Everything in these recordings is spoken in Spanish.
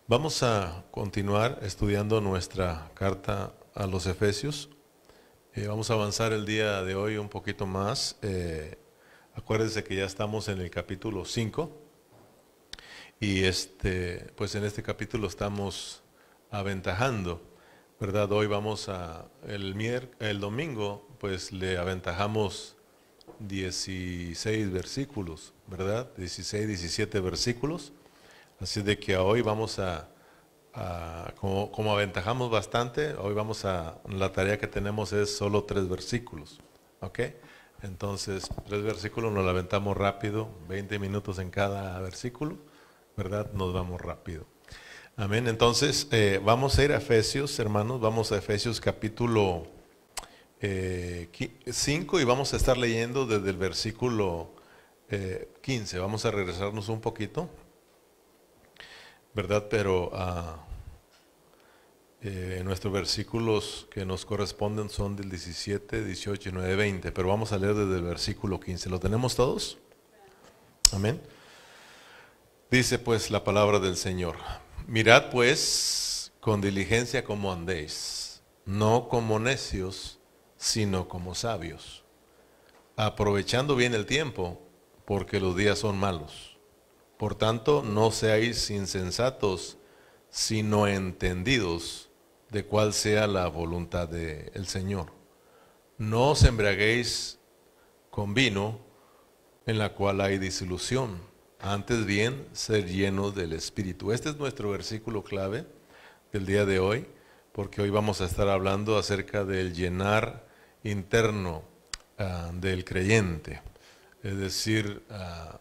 Vamos a continuar estudiando nuestra carta a los Efesios. Vamos a avanzar el día de hoy un poquito más. Acuérdense que ya estamos en el capítulo 5 y pues en este capítulo estamos aventajando, ¿verdad? Hoy vamos el domingo, pues le aventajamos 16 versículos, ¿verdad? 16, 17 versículos. Así de que hoy vamos como aventajamos bastante, la tarea que tenemos es solo 3 versículos, ¿ok? Entonces, 3 versículos nos la aventamos rápido, 20 minutos en cada versículo, ¿verdad? Nos vamos rápido. Amén. Entonces, vamos a ir a Efesios, hermanos, vamos a Efesios capítulo 5 y vamos a estar leyendo desde el versículo 15. Vamos a regresarnos un poquito, ¿verdad? Pero nuestros versículos que nos corresponden son del 17, 18, 19, 20. Pero vamos a leer desde el versículo 15. ¿Lo tenemos todos? Amén. Dice pues la palabra del Señor: mirad pues con diligencia cómo andéis, no como necios, sino como sabios, aprovechando bien el tiempo, porque los días son malos. Por tanto, no seáis insensatos, sino entendidos de cuál sea la voluntad del Señor. No os embriaguéis con vino, en la cual hay disolución, antes bien ser llenos del Espíritu. Este es nuestro versículo clave del día de hoy, porque hoy vamos a estar hablando acerca del llenar interno del creyente. Es decir,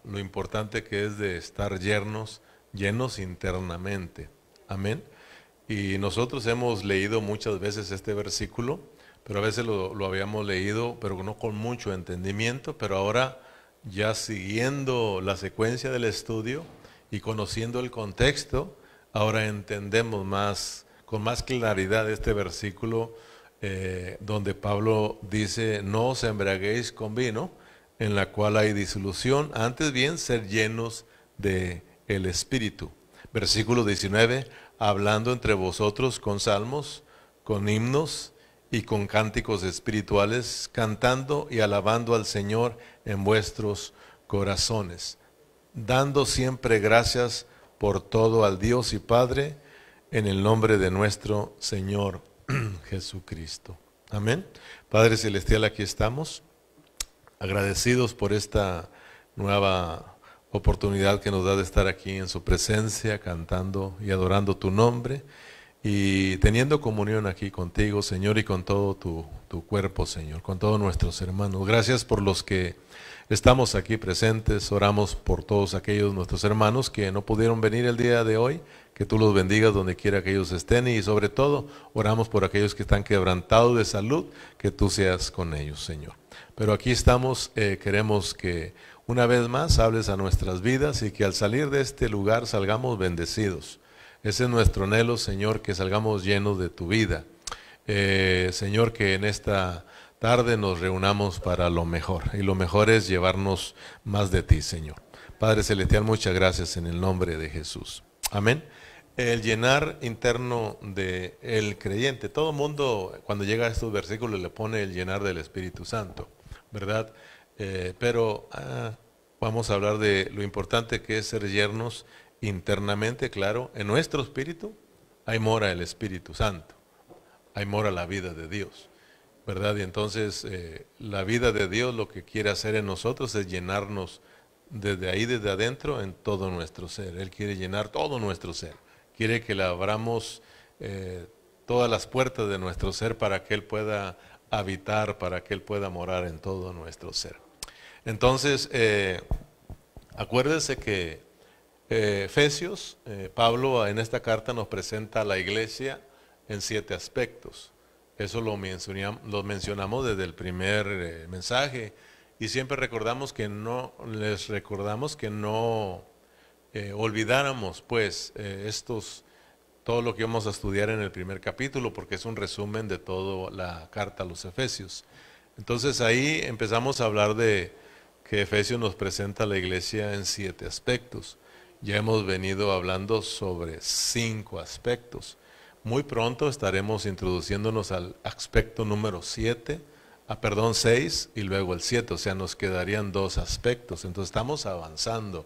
lo importante que es de estar llenos internamente. Amén. Y nosotros hemos leído muchas veces este versículo, pero a veces lo habíamos leído, pero no con mucho entendimiento. Pero ahora, ya siguiendo la secuencia del estudio y conociendo el contexto, ahora entendemos con más claridad este versículo, donde Pablo dice: no os embriaguéis con vino, en la cual hay disolución, antes bien ser llenos de el Espíritu. Versículo 19, hablando entre vosotros con salmos, con himnos y con cánticos espirituales, cantando y alabando al Señor en vuestros corazones, dando siempre gracias por todo al Dios y Padre, en el nombre de nuestro Señor Jesucristo. Amén. Padre Celestial, aquí estamos, agradecidos por esta nueva oportunidad que nos da de estar aquí en su presencia, cantando y adorando tu nombre y teniendo comunión aquí contigo, Señor, y con todo tu cuerpo, Señor, con todos nuestros hermanos. Gracias por los que estamos aquí presentes. Oramos por todos aquellos nuestros hermanos que no pudieron venir el día de hoy, que tú los bendigas donde quiera que ellos estén, y sobre todo oramos por aquellos que están quebrantados de salud, que tú seas con ellos, Señor. Pero aquí estamos, queremos que una vez más hables a nuestras vidas y que al salir de este lugar salgamos bendecidos. Ese es nuestro anhelo, Señor, que salgamos llenos de tu vida. Señor, que en esta tarde nos reunamos para lo mejor, y lo mejor es llevarnos más de ti, Señor. Padre Celestial, muchas gracias en el nombre de Jesús. Amén. El llenar interno del creyente. Todo el mundo cuando llega a estos versículos le pone el llenar del Espíritu Santo, ¿verdad? Pero vamos a hablar de lo importante que es ser yernos internamente. Claro, en nuestro espíritu hay mora el Espíritu Santo, hay mora la vida de Dios, ¿verdad? Y entonces la vida de Dios lo que quiere hacer en nosotros es llenarnos desde ahí, desde adentro, en todo nuestro ser. Él quiere llenar todo nuestro ser, quiere que le abramos todas las puertas de nuestro ser para que Él pueda habitar, para que Él pueda morar en todo nuestro ser. Entonces, acuérdense que Efesios, Pablo en esta carta nos presenta a la iglesia en 7 aspectos. Eso lo mencionamos desde el primer mensaje, y siempre les recordamos que no olvidáramos pues todo lo que vamos a estudiar en el primer capítulo, porque es un resumen de toda la carta a los Efesios. Entonces ahí empezamos a hablar de que Efesios nos presenta a la iglesia en 7 aspectos. Ya hemos venido hablando sobre 5 aspectos. Muy pronto estaremos introduciéndonos al aspecto número 6 y luego el 7, o sea, nos quedarían 2 aspectos. Entonces estamos avanzando.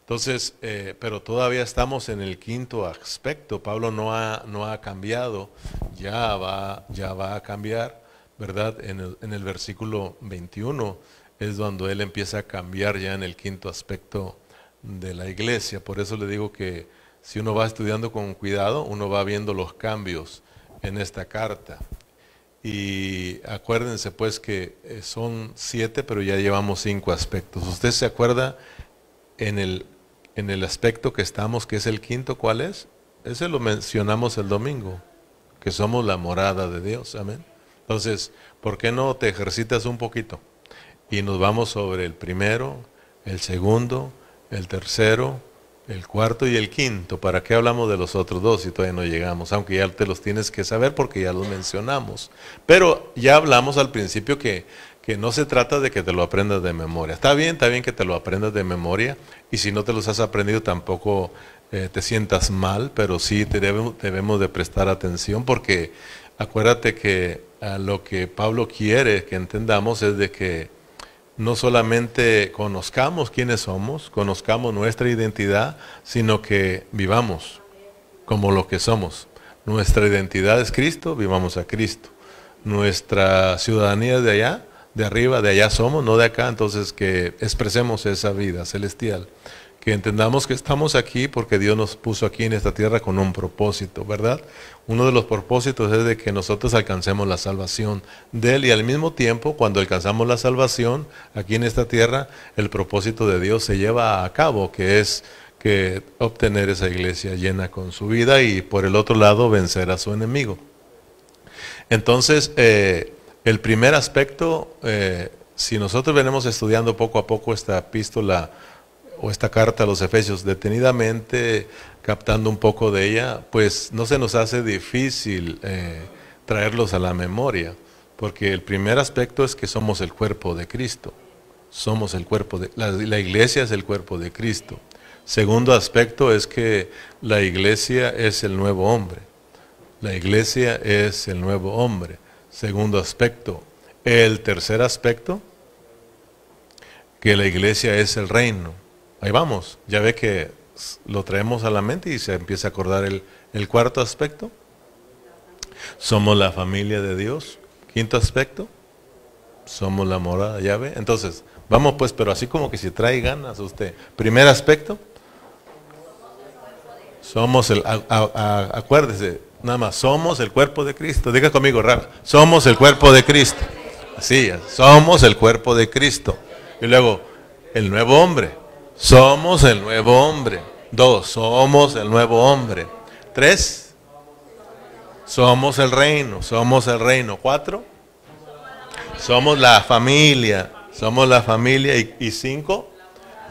Entonces, pero todavía estamos en el 5.º aspecto. Pablo no ha cambiado, ya va a cambiar, ¿verdad? En el versículo 21 es cuando él empieza a cambiar ya en el 5.º aspecto de la iglesia. Por eso le digo que si uno va estudiando con cuidado, uno va viendo los cambios en esta carta. Y acuérdense pues que son 7, pero ya llevamos 5 aspectos. ¿Usted se acuerda en el aspecto que estamos, que es el 5.º, cuál es? Ese lo mencionamos el domingo, que somos la morada de Dios, amén. Entonces, ¿por qué no te ejercitas un poquito? Y nos vamos sobre el primero, el segundo, el tercero, el cuarto y el 5.º. ¿Para qué hablamos de los otros 2 si todavía no llegamos? Aunque ya te los tienes que saber porque ya los mencionamos. Pero ya hablamos al principio que no se trata de que te lo aprendas de memoria. Está bien que te lo aprendas de memoria, y si no te los has aprendido tampoco te sientas mal, pero sí debemos de prestar atención, porque acuérdate que lo que Pablo quiere que entendamos es de que no solamente conozcamos quiénes somos, conozcamos nuestra identidad, sino que vivamos como lo que somos. Nuestra identidad es Cristo, vivamos a Cristo. Nuestra ciudadanía es de allá, de arriba, de allá somos, no de acá. Entonces que expresemos esa vida celestial, que entendamos que estamos aquí porque Dios nos puso aquí en esta tierra con un propósito, ¿verdad? Uno de los propósitos es de que nosotros alcancemos la salvación de Él, y al mismo tiempo, cuando alcanzamos la salvación aquí en esta tierra, el propósito de Dios se lleva a cabo, que es que obtener esa iglesia llena con su vida, y por el otro lado vencer a su enemigo. Entonces, el primer aspecto, si nosotros venimos estudiando poco a poco esta epístola o esta carta a los Efesios detenidamente, captando un poco de ella, pues no se nos hace difícil traerlos a la memoria, porque el primer aspecto es que somos el cuerpo de Cristo. Somos el cuerpo de la iglesia es el cuerpo de Cristo. Segundo aspecto es que la iglesia es el nuevo hombre. La iglesia es el nuevo hombre. Segundo aspecto. El tercer aspecto, que la iglesia es el reino. Ahí vamos, ya ve que lo traemos a la mente y se empieza a acordar el cuarto aspecto. Somos la familia de Dios. Quinto aspecto, somos la morada, ya ve. Entonces, vamos pues, pero así como que si trae ganas usted. Primer aspecto, somos acuérdese, nada más, somos el cuerpo de Cristo. Diga conmigo, raro, somos el cuerpo de Cristo. Así es, somos el cuerpo de Cristo. Y luego, el nuevo hombre. Somos el nuevo hombre. 2, somos el nuevo hombre. 3, somos el reino. 4, somos la familia. Y 5,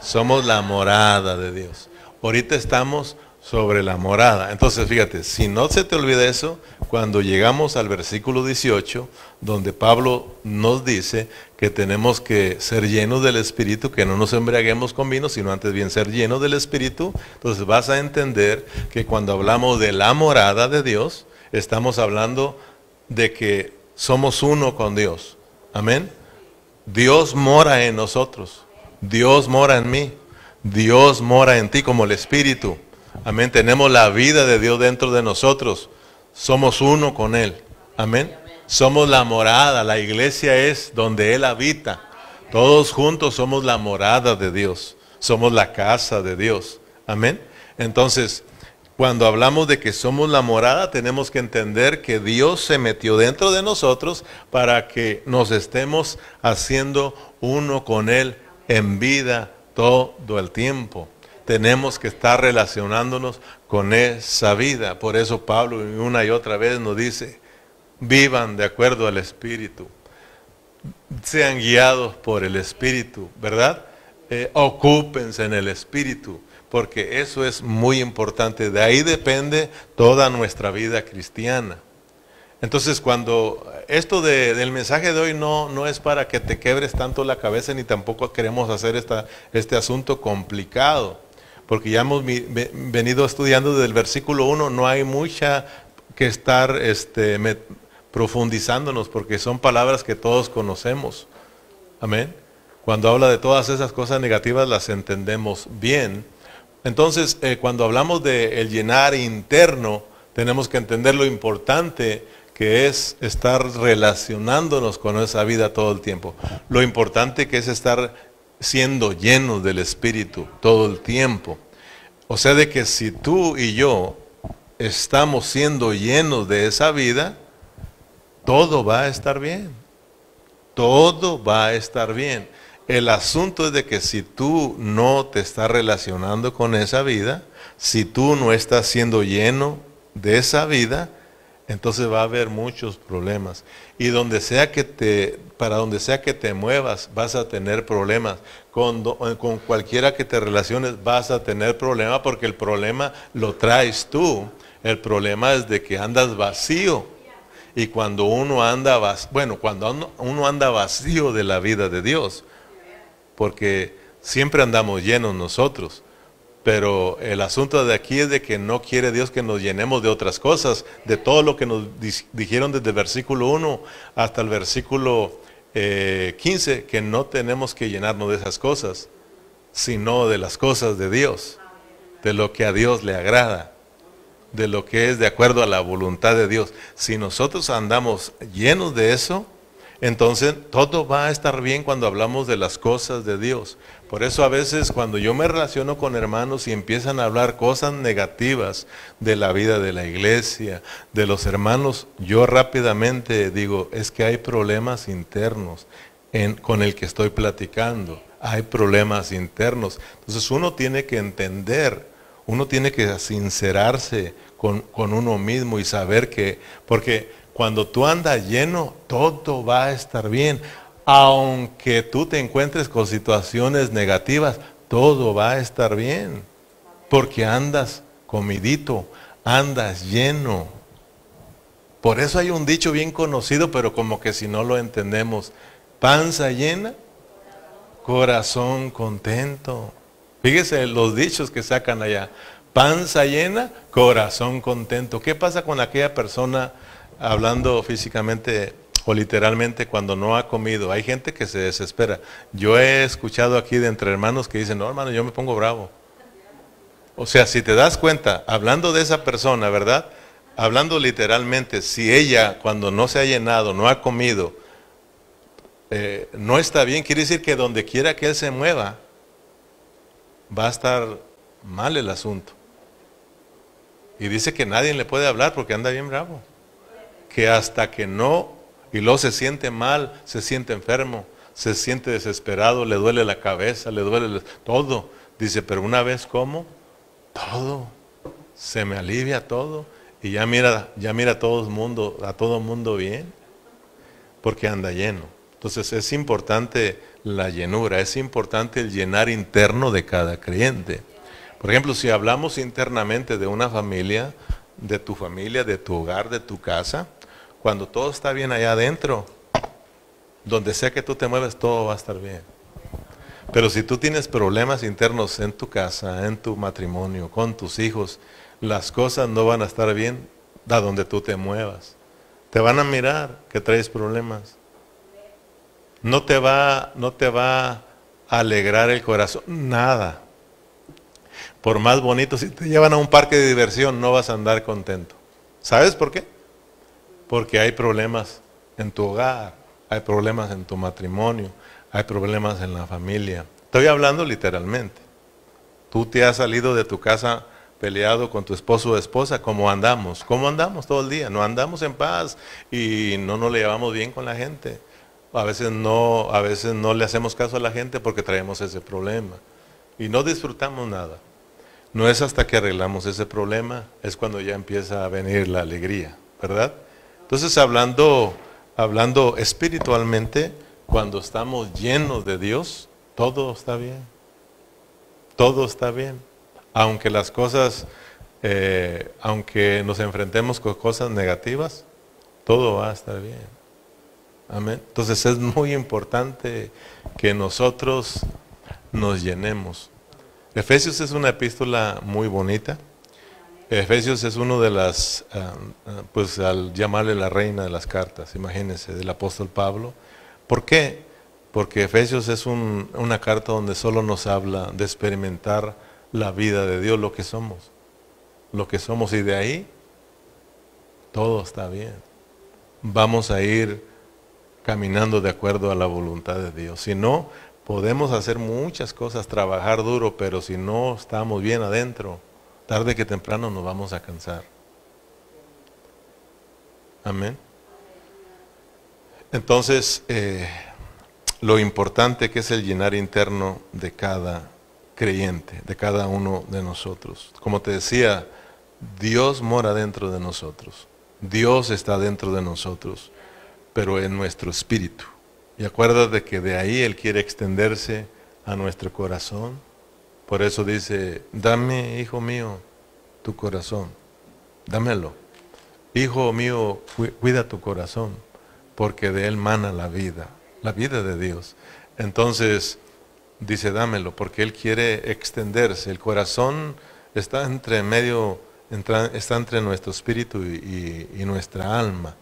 somos la morada de Dios. Ahorita estamos sobre la morada. Entonces fíjate, si no se te olvida eso, cuando llegamos al versículo 18, donde Pablo nos dice que tenemos que ser llenos del Espíritu, que no nos embriaguemos con vino, sino antes bien ser llenos del Espíritu, entonces vas a entender que cuando hablamos de la morada de Dios, estamos hablando de que somos uno con Dios. Amén. Dios mora en nosotros, Dios mora en mí, Dios mora en ti como el Espíritu. Amén, tenemos la vida de Dios dentro de nosotros, somos uno con Él. Amén, somos la morada, la iglesia es donde Él habita. Todos juntos somos la morada de Dios, somos la casa de Dios. Amén, entonces cuando hablamos de que somos la morada, tenemos que entender que Dios se metió dentro de nosotros para que nos estemos haciendo uno con Él en vida todo el tiempo. Tenemos que estar relacionándonos con esa vida. Por eso Pablo una y otra vez nos dice, vivan de acuerdo al Espíritu. Sean guiados por el Espíritu, ¿verdad? Ocúpense en el Espíritu, porque eso es muy importante. De ahí depende toda nuestra vida cristiana. Entonces, cuando esto del mensaje de hoy no es para que te quebres tanto la cabeza, ni tampoco queremos hacer este asunto complicado. porque ya hemos venido estudiando desde el versículo 1, no hay mucha que estar profundizándonos, porque son palabras que todos conocemos. Amén. Cuando habla de todas esas cosas negativas las entendemos bien. Entonces, cuando hablamos de el llenar interno, tenemos que entender lo importante que es estar relacionándonos con esa vida todo el tiempo. Lo importante que es estar siendo llenos del Espíritu todo el tiempo. O sea, de que si tú y yo estamos siendo llenos de esa vida, todo va a estar bien. Todo va a estar bien. El asunto es de que si tú no te estás relacionando con esa vida, si tú no estás siendo lleno de esa vida, entonces va a haber muchos problemas. Y para donde sea que te muevas, vas a tener problemas. Con cualquiera que te relaciones, vas a tener problemas, porque el problema lo traes tú. El problema es de que andas vacío. Y cuando uno anda vacío de la vida de Dios, porque siempre andamos llenos nosotros. Pero el asunto de aquí es de que no quiere Dios que nos llenemos de otras cosas, de todo lo que nos dijeron desde el versículo 1 hasta el versículo 15, que no tenemos que llenarnos de esas cosas, sino de las cosas de Dios, de lo que a Dios le agrada, de lo que es de acuerdo a la voluntad de Dios. Si nosotros andamos llenos de eso, entonces todo va a estar bien cuando hablamos de las cosas de Dios. Por eso a veces cuando yo me relaciono con hermanos y empiezan a hablar cosas negativas de la vida de la iglesia, de los hermanos, yo rápidamente digo, es que hay problemas internos con el que estoy platicando. Hay problemas internos. Entonces uno tiene que entender, uno tiene que sincerarse con uno mismo y saber que, porque cuando tú andas lleno, todo va a estar bien. Aunque tú te encuentres con situaciones negativas, todo va a estar bien. Porque andas comidito, andas lleno. Por eso hay un dicho bien conocido, pero como que si no lo entendemos. Panza llena, corazón contento. Fíjese los dichos que sacan allá. Panza llena, corazón contento. ¿Qué pasa con aquella persona, hablando físicamente o literalmente, cuando no ha comido? Hay gente que se desespera. Yo he escuchado aquí de entre hermanos que dicen, no hermano, yo me pongo bravo. O sea, si te das cuenta, hablando de esa persona, ¿verdad? Hablando literalmente, si ella cuando no se ha llenado, no ha comido, no está bien, quiere decir que donde quiera que él se mueva, va a estar mal el asunto. Y dice que nadie le puede hablar porque anda bien bravo. Que hasta que no, y luego se siente mal, se siente enfermo, se siente desesperado, le duele la cabeza, le duele todo. Dice, pero una vez como, todo, se me alivia todo. Y ya mira a todo mundo bien, porque anda lleno. Entonces es importante la llenura, es importante el llenar interno de cada creyente. Por ejemplo, si hablamos internamente de una familia, de tu hogar, de tu casa, cuando todo está bien allá adentro, donde sea que tú te mueves, todo va a estar bien. Pero si tú tienes problemas internos en tu casa, en tu matrimonio, con tus hijos, las cosas no van a estar bien a donde tú te muevas. Te van a mirar que traes problemas. No te va a alegrar el corazón, nada. Por más bonito, si te llevan a un parque de diversión, no vas a andar contento. ¿Sabes por qué? Porque hay problemas en tu hogar, hay problemas en tu matrimonio, hay problemas en la familia. Estoy hablando literalmente. Tú te has salido de tu casa peleado con tu esposo o esposa. ¿Cómo andamos? ¿Cómo andamos todo el día? No andamos en paz y no nos le llevamos bien con la gente. A veces no le hacemos caso a la gente porque traemos ese problema. Y no disfrutamos nada. No es hasta que arreglamos ese problema, es cuando ya empieza a venir la alegría, ¿verdad? Entonces hablando espiritualmente, cuando estamos llenos de Dios, todo está bien. Todo está bien. Aunque las cosas, aunque nos enfrentemos con cosas negativas, todo va a estar bien. Amén. Entonces es muy importante que nosotros nos llenemos. Efesios es una epístola muy bonita. Efesios es uno de las, pues al llamarle la reina de las cartas, imagínense, del apóstol Pablo. ¿Por qué? Porque Efesios es una carta donde solo nos habla de experimentar la vida de Dios, lo que somos, y de ahí todo está bien. Vamos a ir caminando de acuerdo a la voluntad de Dios. Si no, podemos hacer muchas cosas, trabajar duro, pero si no estamos bien adentro, tarde que temprano nos vamos a cansar. Amén. Entonces, lo importante que es el llenar interno de cada creyente, de cada uno de nosotros. Como te decía, Dios mora dentro de nosotros. Dios está dentro de nosotros, pero en nuestro espíritu. Y acuérdate que de ahí Él quiere extenderse a nuestro corazón. Por eso dice, dame, hijo mío, tu corazón. Dámelo. Hijo mío, cuida tu corazón, porque de él mana la vida de Dios. Entonces, dice, dámelo, porque Él quiere extenderse. El corazón está entre nuestro espíritu y nuestra alma,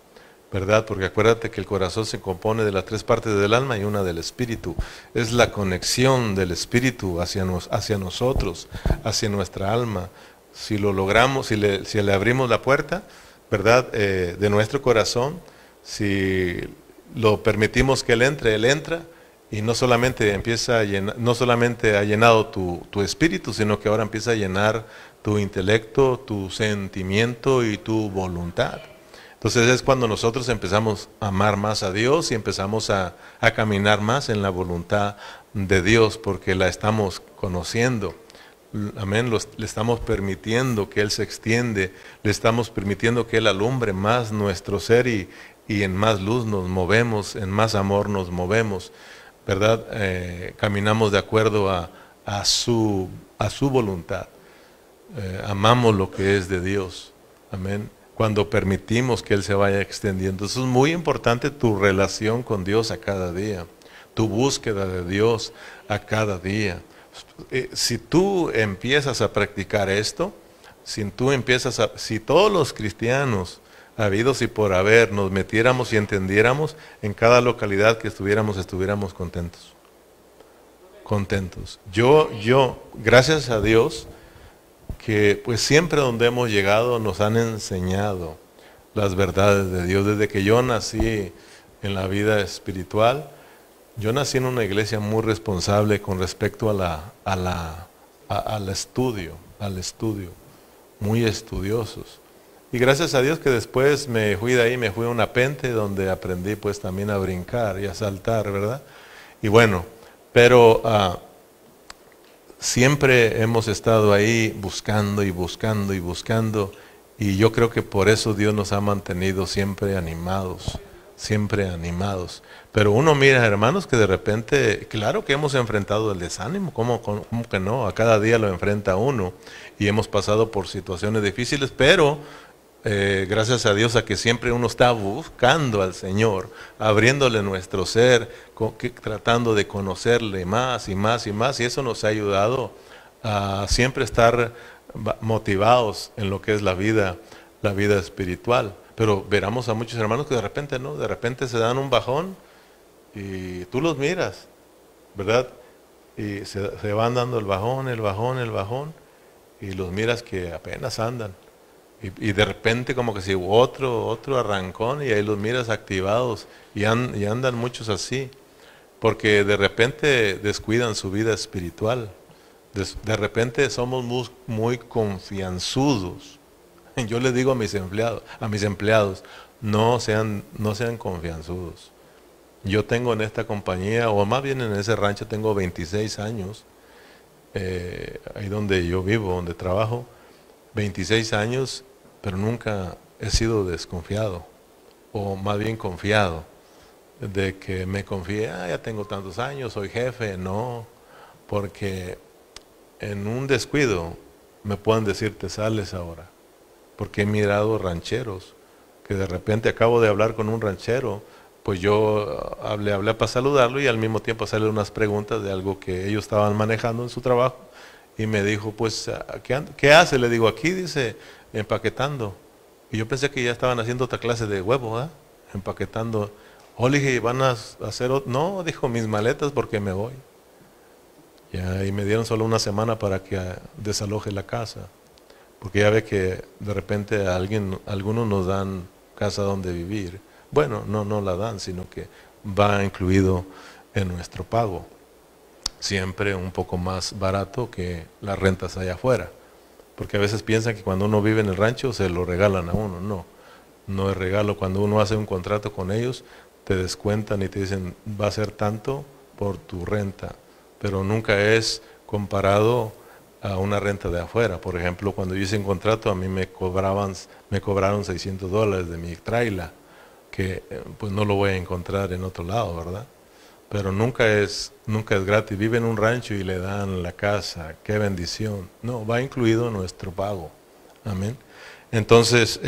¿verdad? Porque acuérdate que el corazón se compone de las 3 partes del alma y una del espíritu. Es la conexión del espíritu hacia nosotros, hacia nuestra alma. Si lo logramos, si le abrimos la puerta, ¿verdad? De nuestro corazón, si lo permitimos que Él entra, y no solamente no solamente ha llenado tu espíritu, sino que ahora empieza a llenar tu intelecto, tu sentimiento y tu voluntad. Entonces es cuando nosotros empezamos a amar más a Dios y empezamos a caminar más en la voluntad de Dios, porque la estamos conociendo. Amén, le estamos permitiendo que Él se extiende, le estamos permitiendo que Él alumbre más nuestro ser y en más luz nos movemos, en más amor nos movemos, ¿verdad? Caminamos de acuerdo a su voluntad. Amamos lo que es de Dios, amén. Cuando permitimos que Él se vaya extendiendo. Eso es muy importante, tu relación con Dios a cada día, tu búsqueda de Dios a cada día. Si tú empiezas a practicar esto, si todos los cristianos habidos y por haber nos metiéramos y entendiéramos, en cada localidad que estuviéramos contentos. Contentos. Yo, gracias a Dios, que pues siempre donde hemos llegado nos han enseñado las verdades de Dios. Desde que yo nací en la vida espiritual, yo nací en una iglesia muy responsable con respecto al estudio, muy estudiosos. Y gracias a Dios que después me fui de ahí, me fui a una pente donde aprendí pues también a brincar y a saltar, ¿verdad? Y bueno, pero siempre hemos estado ahí buscando y buscando y buscando, y yo creo que por eso Dios nos ha mantenido siempre animados. Pero uno mira, hermanos, que de repente, claro que hemos enfrentado el desánimo, ¿cómo que no? A cada día lo enfrenta uno, y hemos pasado por situaciones difíciles, pero gracias a Dios a que siempre uno está buscando al Señor, abriéndole nuestro ser, tratando de conocerle más y más y más, y eso nos ha ayudado a siempre estar motivados en lo que es la vida espiritual. Pero veramos a muchos hermanos que de repente se dan un bajón y tú los miras, ¿verdad? Y se van dando el bajón, y los miras que apenas andan. Y de repente como que si otro arrancón, y ahí los miras activados, y andan muchos así, porque de repente descuidan su vida espiritual. De repente somos muy confianzudos. Yo les digo a mis empleados, no sean confianzudos. Yo tengo en esta compañía, o más bien en ese rancho, tengo 26 años, ahí donde yo vivo, donde trabajo, 26 años, pero nunca he sido desconfiado, o más bien confiado, de que me confié, ya tengo tantos años, soy jefe. No, porque en un descuido me pueden decir, te sales ahora. Porque he mirado rancheros, que de repente acabo de hablar con un ranchero, pues yo hablé para saludarlo y al mismo tiempo hacerle unas preguntas de algo que ellos estaban manejando en su trabajo, Y me dijo, pues, ¿qué hace? Le digo, aquí dice, empaquetando. Y yo pensé que ya estaban haciendo otra clase de huevo, ¿eh? Empaquetando. Oh, le dije, ¿van a hacer otro? No, dijo, mis maletas porque me voy. Ya, y me dieron solo una semana para que desaloje la casa. Porque ya ve que de repente algunos nos dan casa donde vivir. Bueno, no la dan, sino que va incluido en nuestro pago. Siempre un poco más barato que las rentas allá afuera. Porque a veces piensan que cuando uno vive en el rancho se lo regalan a uno. No es regalo. Cuando uno hace un contrato con ellos, te descuentan y te dicen, va a ser tanto por tu renta. Pero nunca es comparado a una renta de afuera. Por ejemplo, cuando yo hice un contrato, a mí me cobraron $600 de mi trailer, que pues no lo voy a encontrar en otro lado, ¿verdad? Pero nunca es gratis. Vive en un rancho y le dan la casa. ¡Qué bendición! No, va incluido en nuestro pago. Amén. Entonces,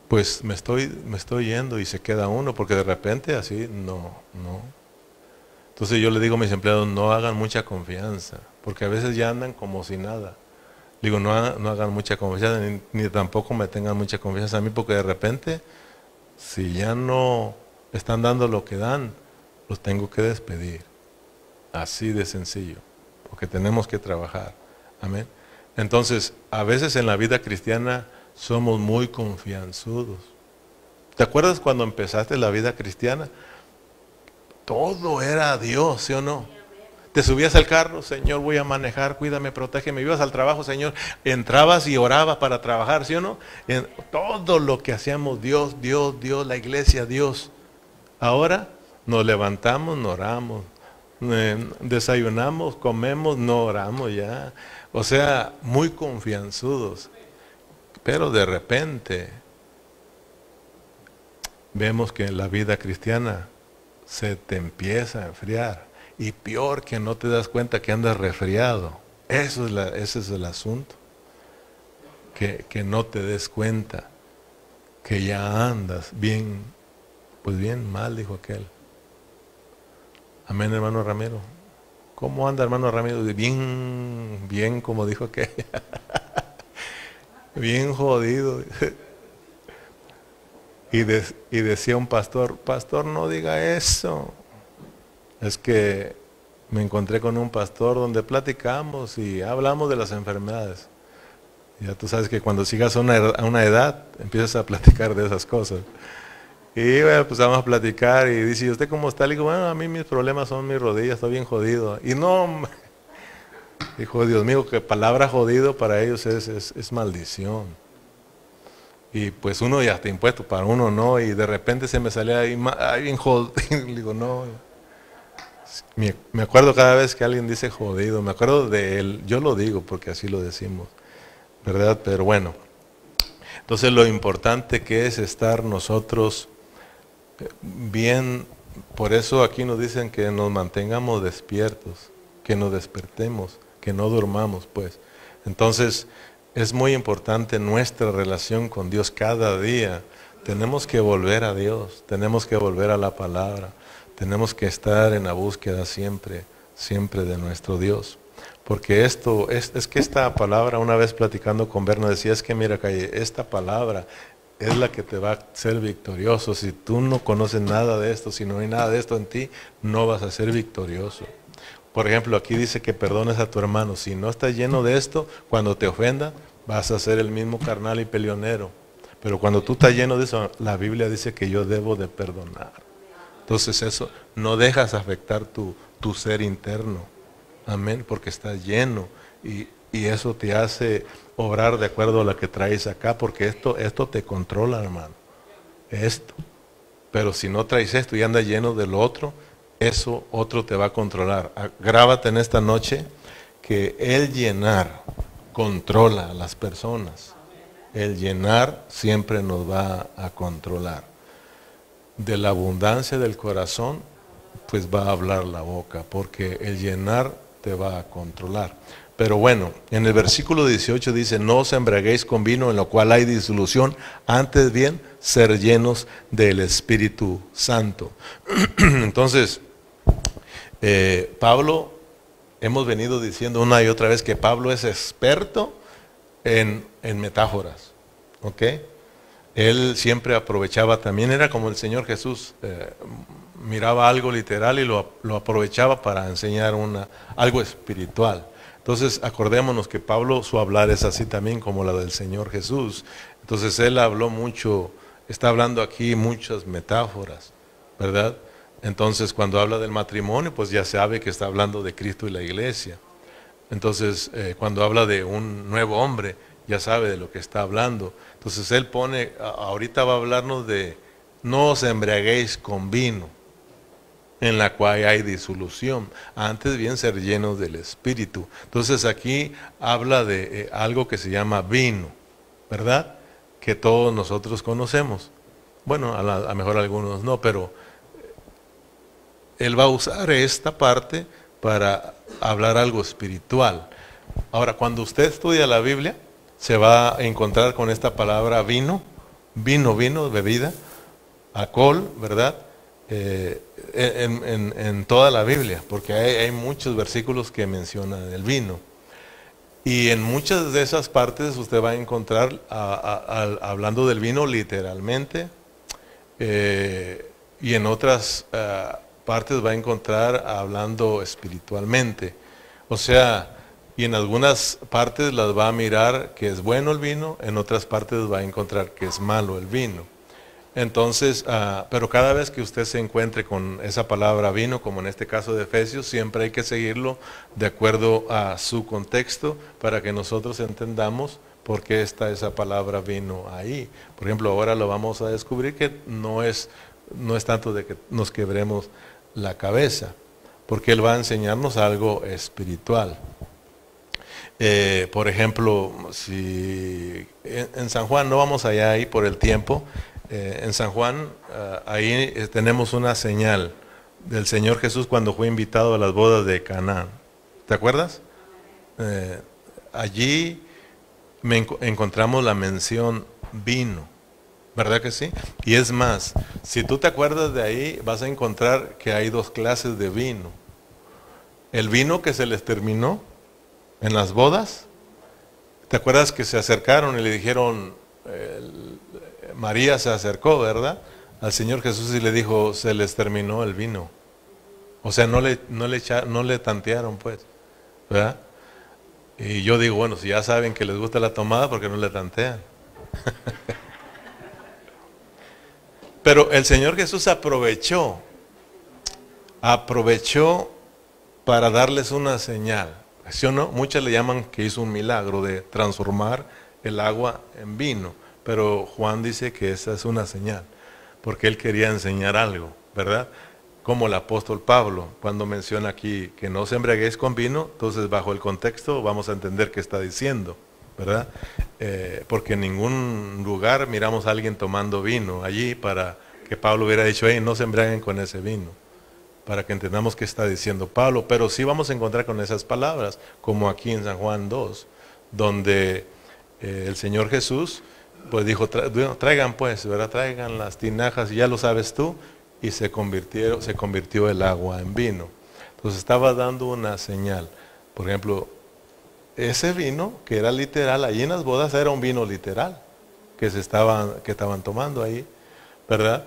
pues me estoy yendo y se queda uno, porque de repente así, no. Entonces yo le digo a mis empleados, no hagan mucha confianza, porque a veces ya andan como si nada. Digo, no hagan mucha confianza, ni tampoco me tengan mucha confianza a mí, porque de repente, si ya no están dando lo que dan, los tengo que despedir. Así de sencillo, porque tenemos que trabajar. Amén. Entonces, a veces en la vida cristiana somos muy confianzudos. ¿Te acuerdas cuando empezaste la vida cristiana? Todo era Dios, ¿sí o no? Te subías al carro, Señor, voy a manejar, cuídame, protégeme. Ibas al trabajo, Señor, entrabas y orabas para trabajar, ¿sí o no? Todo lo que hacíamos, Dios, la iglesia, Dios. Ahora nos levantamos, no oramos. Desayunamos, comemos, no oramos ya. O sea, muy confianzudos. Pero de repente vemos que la vida cristiana se te empieza a enfriar. Y peor, que no te das cuenta que andas resfriado. Ese es el asunto. Que no te des cuenta que ya andas bien, pues bien mal, dijo aquel. Amén, hermano Ramiro. ¿Cómo anda, hermano Ramiro? Bien, como dijo aquel. Bien jodido. Y decía un pastor, no diga eso. Es que me encontré con un pastor donde platicamos y hablamos de las enfermedades. Ya tú sabes que cuando sigas a una edad, empiezas a platicar de esas cosas. Y bueno, pues vamos a platicar y dice, ¿y usted cómo está? Le digo, bueno, a mí mis problemas son mis rodillas, estoy bien jodido. Y no, dijo, Dios mío, que palabra jodido para ellos es maldición. Y pues uno ya está impuesto, para uno no, y de repente se me salía ahí bien jodido. Le digo, no. Me acuerdo cada vez que alguien dice jodido, me acuerdo de él, yo lo digo porque así lo decimos, ¿verdad? Pero bueno, entonces lo importante que es estar nosotros bien, por eso aquí nos dicen que nos mantengamos despiertos, que nos despertemos, que no durmamos, pues. Entonces, es muy importante nuestra relación con Dios cada día. Tenemos que volver a Dios, tenemos que volver a la palabra, tenemos que estar en la búsqueda siempre de nuestro Dios. Porque esto, es que esta palabra, una vez platicando con Berna, decía, es que mira, Calle, esta palabra es la que te va a hacer victorioso. Si tú no conoces nada de esto, si no hay nada de esto en ti, no vas a ser victorioso. Por ejemplo, aquí dice que perdones a tu hermano. Si no estás lleno de esto, cuando te ofenda, vas a ser el mismo carnal y peleonero. Pero cuando tú estás lleno de eso, la Biblia dice que yo debo de perdonar. Entonces eso, no dejas afectar tu ser interno. Amén, porque estás lleno. Y eso te hace obrar de acuerdo a lo que traes acá, porque esto te controla, hermano. Esto. Pero si no traes esto y andas lleno del otro, eso otro te va a controlar. Grábate en esta noche que el llenar controla a las personas. El llenar siempre nos va a controlar. De la abundancia del corazón, pues va a hablar la boca, porque el llenar te va a controlar. Pero bueno, en el versículo 18 dice, no os embriaguéis con vino en lo cual hay disolución, antes bien ser llenos del Espíritu Santo. Entonces, Pablo hemos venido diciendo una y otra vez que Pablo es experto en metáforas, ¿ok? Él siempre aprovechaba, también era como el Señor Jesús, miraba algo literal y lo aprovechaba para enseñar algo espiritual. Entonces acordémonos que Pablo, su hablar es así también como la del Señor Jesús. Entonces él habló mucho, está hablando aquí muchas metáforas, ¿verdad? Entonces cuando habla del matrimonio, pues ya sabe que está hablando de Cristo y la iglesia. Entonces cuando habla de un nuevo hombre, ya sabe de lo que está hablando. Entonces él pone, ahorita va a hablarnos de no os embriaguéis con vino, en la cual hay disolución, antes bien ser llenos del Espíritu. Entonces aquí habla de algo que se llama vino, ¿verdad? Que todos nosotros conocemos. Bueno, a lo mejor algunos no, pero él va a usar esta parte para hablar algo espiritual. Ahora, cuando usted estudia la Biblia, se va a encontrar con esta palabra vino, bebida, alcohol, ¿verdad? En toda la Biblia, porque hay muchos versículos que mencionan el vino. Y en muchas de esas partes usted va a encontrar hablando del vino literalmente, y en otras partes va a encontrar hablando espiritualmente. O sea, y en algunas partes las va a mirar que es bueno el vino, en otras partes va a encontrar que es malo el vino. Entonces, pero cada vez que usted se encuentre con esa palabra vino, como en este caso de Efesios, siempre hay que seguirlo de acuerdo a su contexto para que nosotros entendamos por qué está esa palabra vino ahí. Por ejemplo, ahora lo vamos a descubrir que no es tanto de que nos quebremos la cabeza, porque Él va a enseñarnos algo espiritual. Por ejemplo, si en San Juan, no vamos allá ahí por el tiempo, en San Juan, ahí tenemos una señal del Señor Jesús cuando fue invitado a las bodas de Caná. ¿Te acuerdas? Allí encontramos la mención vino, ¿verdad que sí? Y es más, si tú te acuerdas de ahí, vas a encontrar que hay dos clases de vino. El vino que se les terminó en las bodas, ¿te acuerdas que se acercaron y le dijeron... María se acercó, ¿verdad?, al Señor Jesús y le dijo, se les terminó el vino. O sea, no le tantearon, pues, ¿verdad? Y yo digo, bueno, si ya saben que les gusta la tomada, ¿por qué no le tantean? Pero el Señor Jesús aprovechó para darles una señal. ¿Sí o no? Muchas le llaman que hizo un milagro de transformar el agua en vino. Pero Juan dice que esa es una señal, porque él quería enseñar algo, ¿verdad? Como el apóstol Pablo, cuando menciona aquí que no os embriaguéis con vino, entonces bajo el contexto vamos a entender qué está diciendo, ¿verdad? Porque en ningún lugar miramos a alguien tomando vino allí para que Pablo hubiera dicho, hey, no se embriaguen con ese vino, para que entendamos qué está diciendo Pablo. Pero sí vamos a encontrar con esas palabras, como aquí en San Juan 2, donde el Señor Jesús pues dijo, traigan pues, ¿verdad? Traigan las tinajas, y ya lo sabes tú, y se convirtió el agua en vino. Entonces estaba dando una señal. Por ejemplo, ese vino, que era literal, allí en las bodas era un vino literal, que estaban tomando ahí, ¿verdad?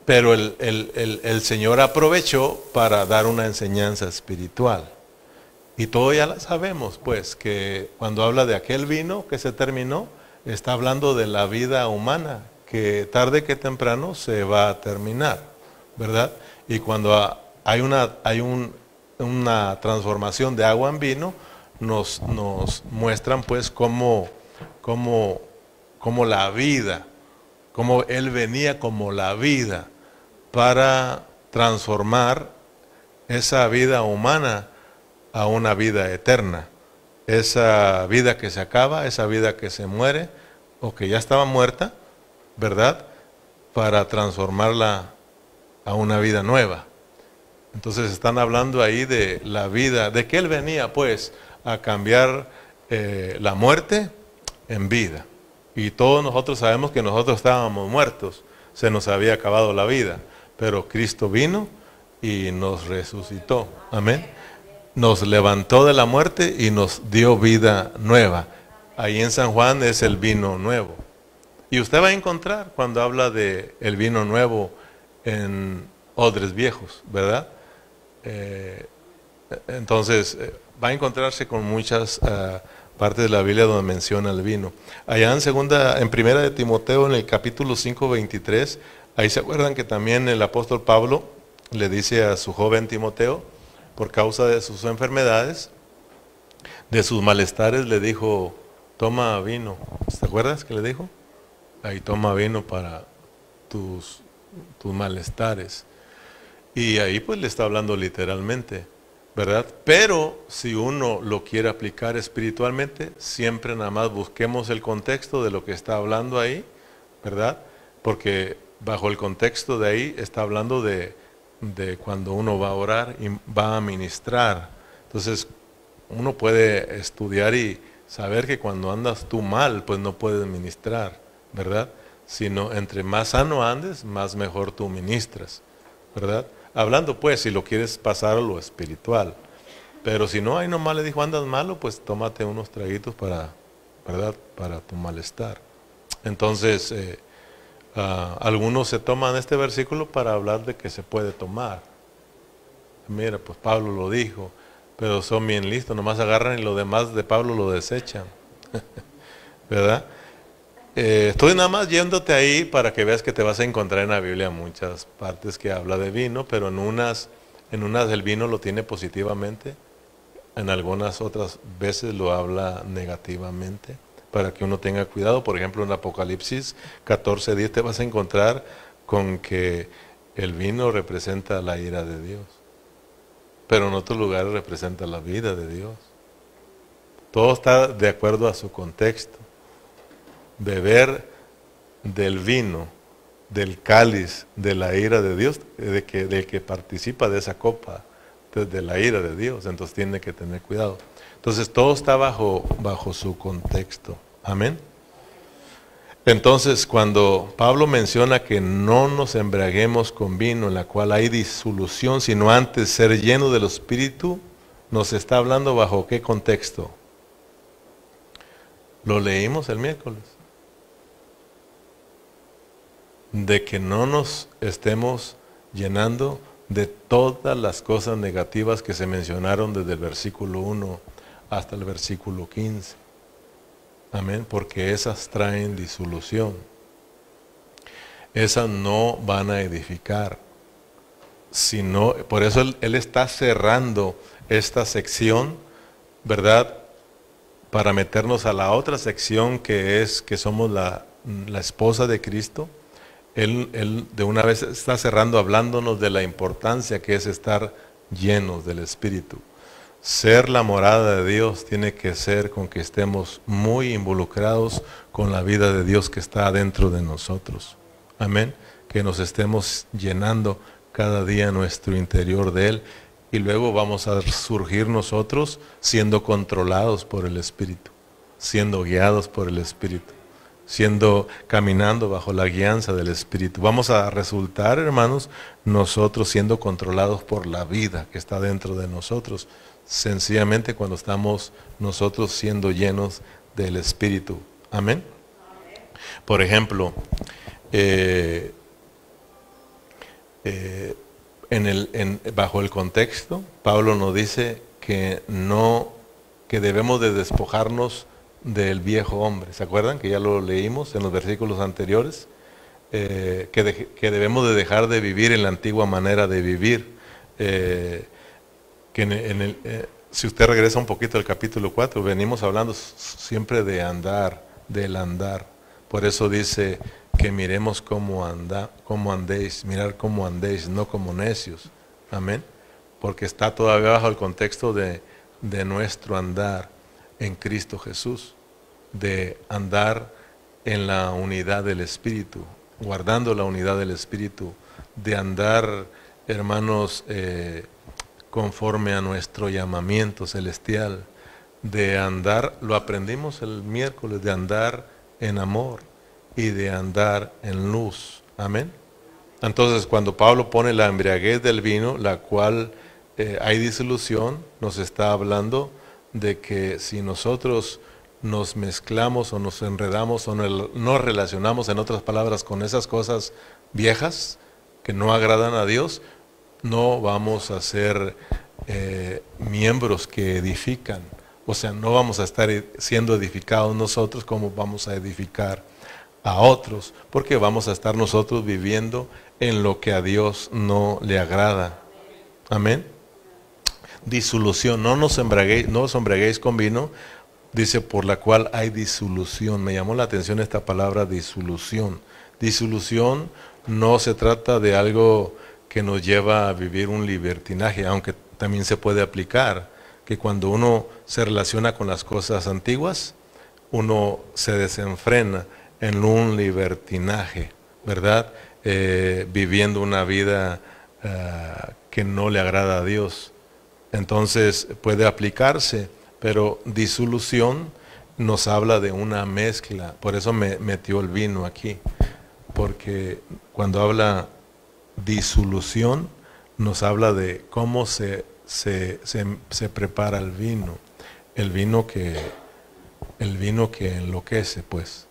Pero el Señor aprovechó para dar una enseñanza espiritual. Y todo ya lo sabemos, pues, que cuando habla de aquel vino que se terminó, está hablando de la vida humana, que tarde que temprano se va a terminar, ¿verdad? Y cuando hay una transformación de agua en vino, nos muestran, pues, cómo la vida, cómo Él venía como la vida para transformar esa vida humana a una vida eterna. Esa vida que se acaba, esa vida que se muere o que ya estaba muerta, ¿verdad?, para transformarla a una vida nueva. Entonces están hablando ahí de la vida, de que Él venía pues a cambiar la muerte en vida. Y todos nosotros sabemos que nosotros estábamos muertos, se nos había acabado la vida, pero Cristo vino y nos resucitó. Amén. Nos levantó de la muerte y nos dio vida nueva. Ahí en San Juan es el vino nuevo. Y usted va a encontrar cuando habla de el vino nuevo en odres viejos, ¿verdad? Entonces, va a encontrarse con muchas partes de la Biblia donde menciona el vino. Allá en primera de Timoteo, en el capítulo 5:23, ahí se acuerdan que también el apóstol Pablo le dice a su joven Timoteo, por causa de sus enfermedades, de sus malestares, le dijo, toma vino. ¿Te acuerdas que le dijo? Ahí toma vino para tus malestares. Y ahí pues le está hablando literalmente, ¿verdad? Pero si uno lo quiere aplicar espiritualmente, siempre nada más busquemos el contexto de lo que está hablando ahí, ¿verdad? Porque bajo el contexto de ahí está hablando de cuando uno va a orar y va a ministrar. Entonces uno puede estudiar y saber que cuando andas tú mal, pues no puedes ministrar, ¿verdad? Sino entre más sano andes, más mejor tú ministras, ¿verdad? Hablando pues, si lo quieres pasar a lo espiritual. Pero si no, ahí nomás le dijo, andas malo, pues tómate unos traguitos para, ¿verdad? Para tu malestar. Entonces, algunos se toman este versículo para hablar de que se puede tomar. Mira, pues Pablo lo dijo, pero son bien listos, nomás agarran y lo demás de Pablo lo desechan. ¿Verdad? Estoy nada más yéndote ahí para que veas que te vas a encontrar en la Biblia muchas partes que habla de vino, pero en unas el vino lo tiene positivamente, en algunas otras veces lo habla negativamente, para que uno tenga cuidado. Por ejemplo, en Apocalipsis 14:10 te vas a encontrar con que el vino representa la ira de Dios, pero en otros lugares representa la vida de Dios. Todo está de acuerdo a su contexto. Beber del vino, del cáliz, de la ira de Dios, del que participa de esa copa, de la ira de Dios, entonces tiene que tener cuidado. Entonces todo está bajo su contexto. Amén. Entonces cuando Pablo menciona que no nos embriaguemos con vino en la cual hay disolución, sino antes ser lleno del Espíritu, nos está hablando bajo qué contexto. Lo leímos el miércoles. De que no nos estemos llenando de todas las cosas negativas que se mencionaron desde el versículo 1 hasta el versículo 15. Amén, porque esas traen disolución. Esas no van a edificar. Sino, por eso él está cerrando esta sección, ¿verdad? Para meternos a la otra sección que es que somos la esposa de Cristo. Él de una vez está cerrando hablándonos de la importancia que es estar llenos del Espíritu. Ser la morada de Dios tiene que ser con que estemos muy involucrados con la vida de Dios que está dentro de nosotros. Amén. Que nos estemos llenando cada día nuestro interior de Él y luego vamos a surgir nosotros siendo controlados por el Espíritu, siendo guiados por el Espíritu, caminando bajo la guianza del Espíritu. Vamos a resultar, hermanos, nosotros siendo controlados por la vida que está dentro de nosotros, sencillamente cuando estamos nosotros siendo llenos del Espíritu. Amén. Por ejemplo, bajo el contexto, Pablo nos dice que debemos de despojarnos del viejo hombre. ¿Se acuerdan? Que ya lo leímos en los versículos anteriores. Que debemos de dejar de vivir en la antigua manera de vivir. Si usted regresa un poquito al capítulo 4, venimos hablando siempre de andar, del andar. Por eso dice que miremos cómo andéis, mirar cómo andéis, no como necios. Amén. Porque está todavía bajo el contexto de nuestro andar en Cristo Jesús, de andar en la unidad del Espíritu, guardando la unidad del Espíritu, de andar, hermanos, conforme a nuestro llamamiento celestial, de andar, lo aprendimos el miércoles, de andar en amor y de andar en luz. Amén. Entonces, cuando Pablo pone la embriaguez del vino, la cual hay disolución, nos está hablando de que si nosotros nos mezclamos o nos enredamos o nos relacionamos, en otras palabras, con esas cosas viejas que no agradan a Dios, no vamos a ser miembros que edifican. O sea, no vamos a estar siendo edificados nosotros como vamos a edificar a otros, porque vamos a estar nosotros viviendo en lo que a Dios no le agrada. Amén. Disolución, no os embriaguéis con vino, dice, por la cual hay disolución. Me llamó la atención esta palabra disolución. Disolución no se trata de algo que nos lleva a vivir un libertinaje, aunque también se puede aplicar, que cuando uno se relaciona con las cosas antiguas, uno se desenfrena en un libertinaje, ¿verdad? Viviendo una vida que no le agrada a Dios. Entonces puede aplicarse, pero disolución nos habla de una mezcla. Por eso me metió el vino aquí, porque cuando habla disolución nos habla de cómo se prepara el vino que enloquece, pues.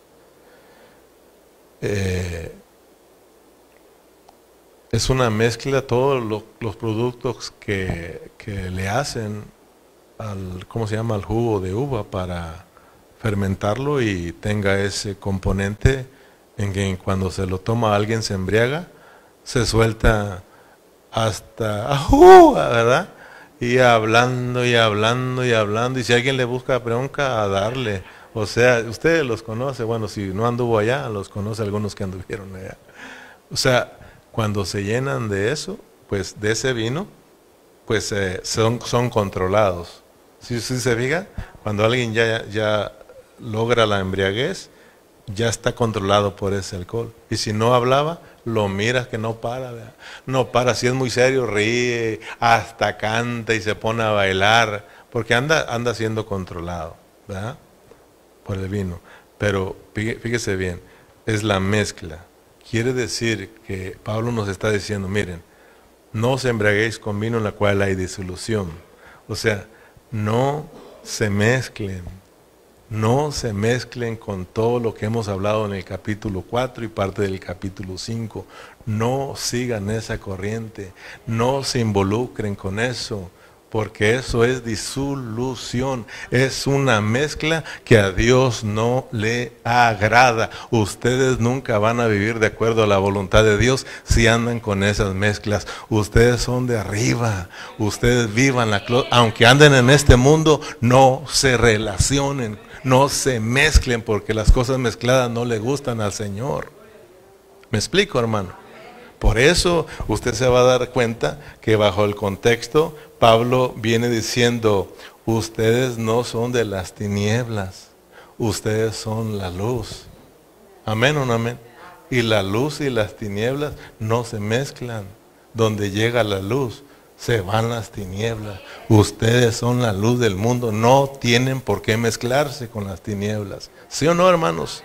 Es una mezcla, todos los productos que le hacen al, ¿cómo se llama?, al jugo de uva para fermentarlo y tenga ese componente en que cuando se lo toma alguien se embriaga, se suelta hasta ¡ajú!, ¿verdad? Y hablando y hablando y hablando, y si alguien le busca bronca, a darle. O sea, ustedes los conoce, bueno, si no anduvo allá, los conoce algunos que anduvieron allá. O sea, cuando se llenan de eso, pues de ese vino, pues son controlados. Si se fija, cuando alguien ya logra la embriaguez, ya está controlado por ese alcohol. Y si no hablaba, lo miras que no para, ¿verdad? No para, si es muy serio, ríe, hasta canta y se pone a bailar, porque anda siendo controlado, ¿verdad?, por el vino. Pero fíjese bien, es la mezcla. Quiere decir que Pablo nos está diciendo, miren, no os embriaguéis con vino en la cual hay disolución. O sea, no se mezclen con todo lo que hemos hablado en el capítulo 4 y parte del capítulo 5. No sigan esa corriente, no se involucren con eso, porque eso es disolución, es una mezcla que a Dios no le agrada. Ustedes nunca van a vivir de acuerdo a la voluntad de Dios si andan con esas mezclas. Ustedes son de arriba, ustedes vivan aunque anden en este mundo, no se relacionen, no se mezclen, porque las cosas mezcladas no le gustan al Señor. ¿Me explico, hermano? Por eso usted se va a dar cuenta que bajo el contexto Pablo viene diciendo, ustedes no son de las tinieblas, ustedes son la luz. ¿Amén o no amén? Y la luz y las tinieblas no se mezclan. Donde llega la luz, se van las tinieblas. Ustedes son la luz del mundo, no tienen por qué mezclarse con las tinieblas. ¿Sí o no, hermanos?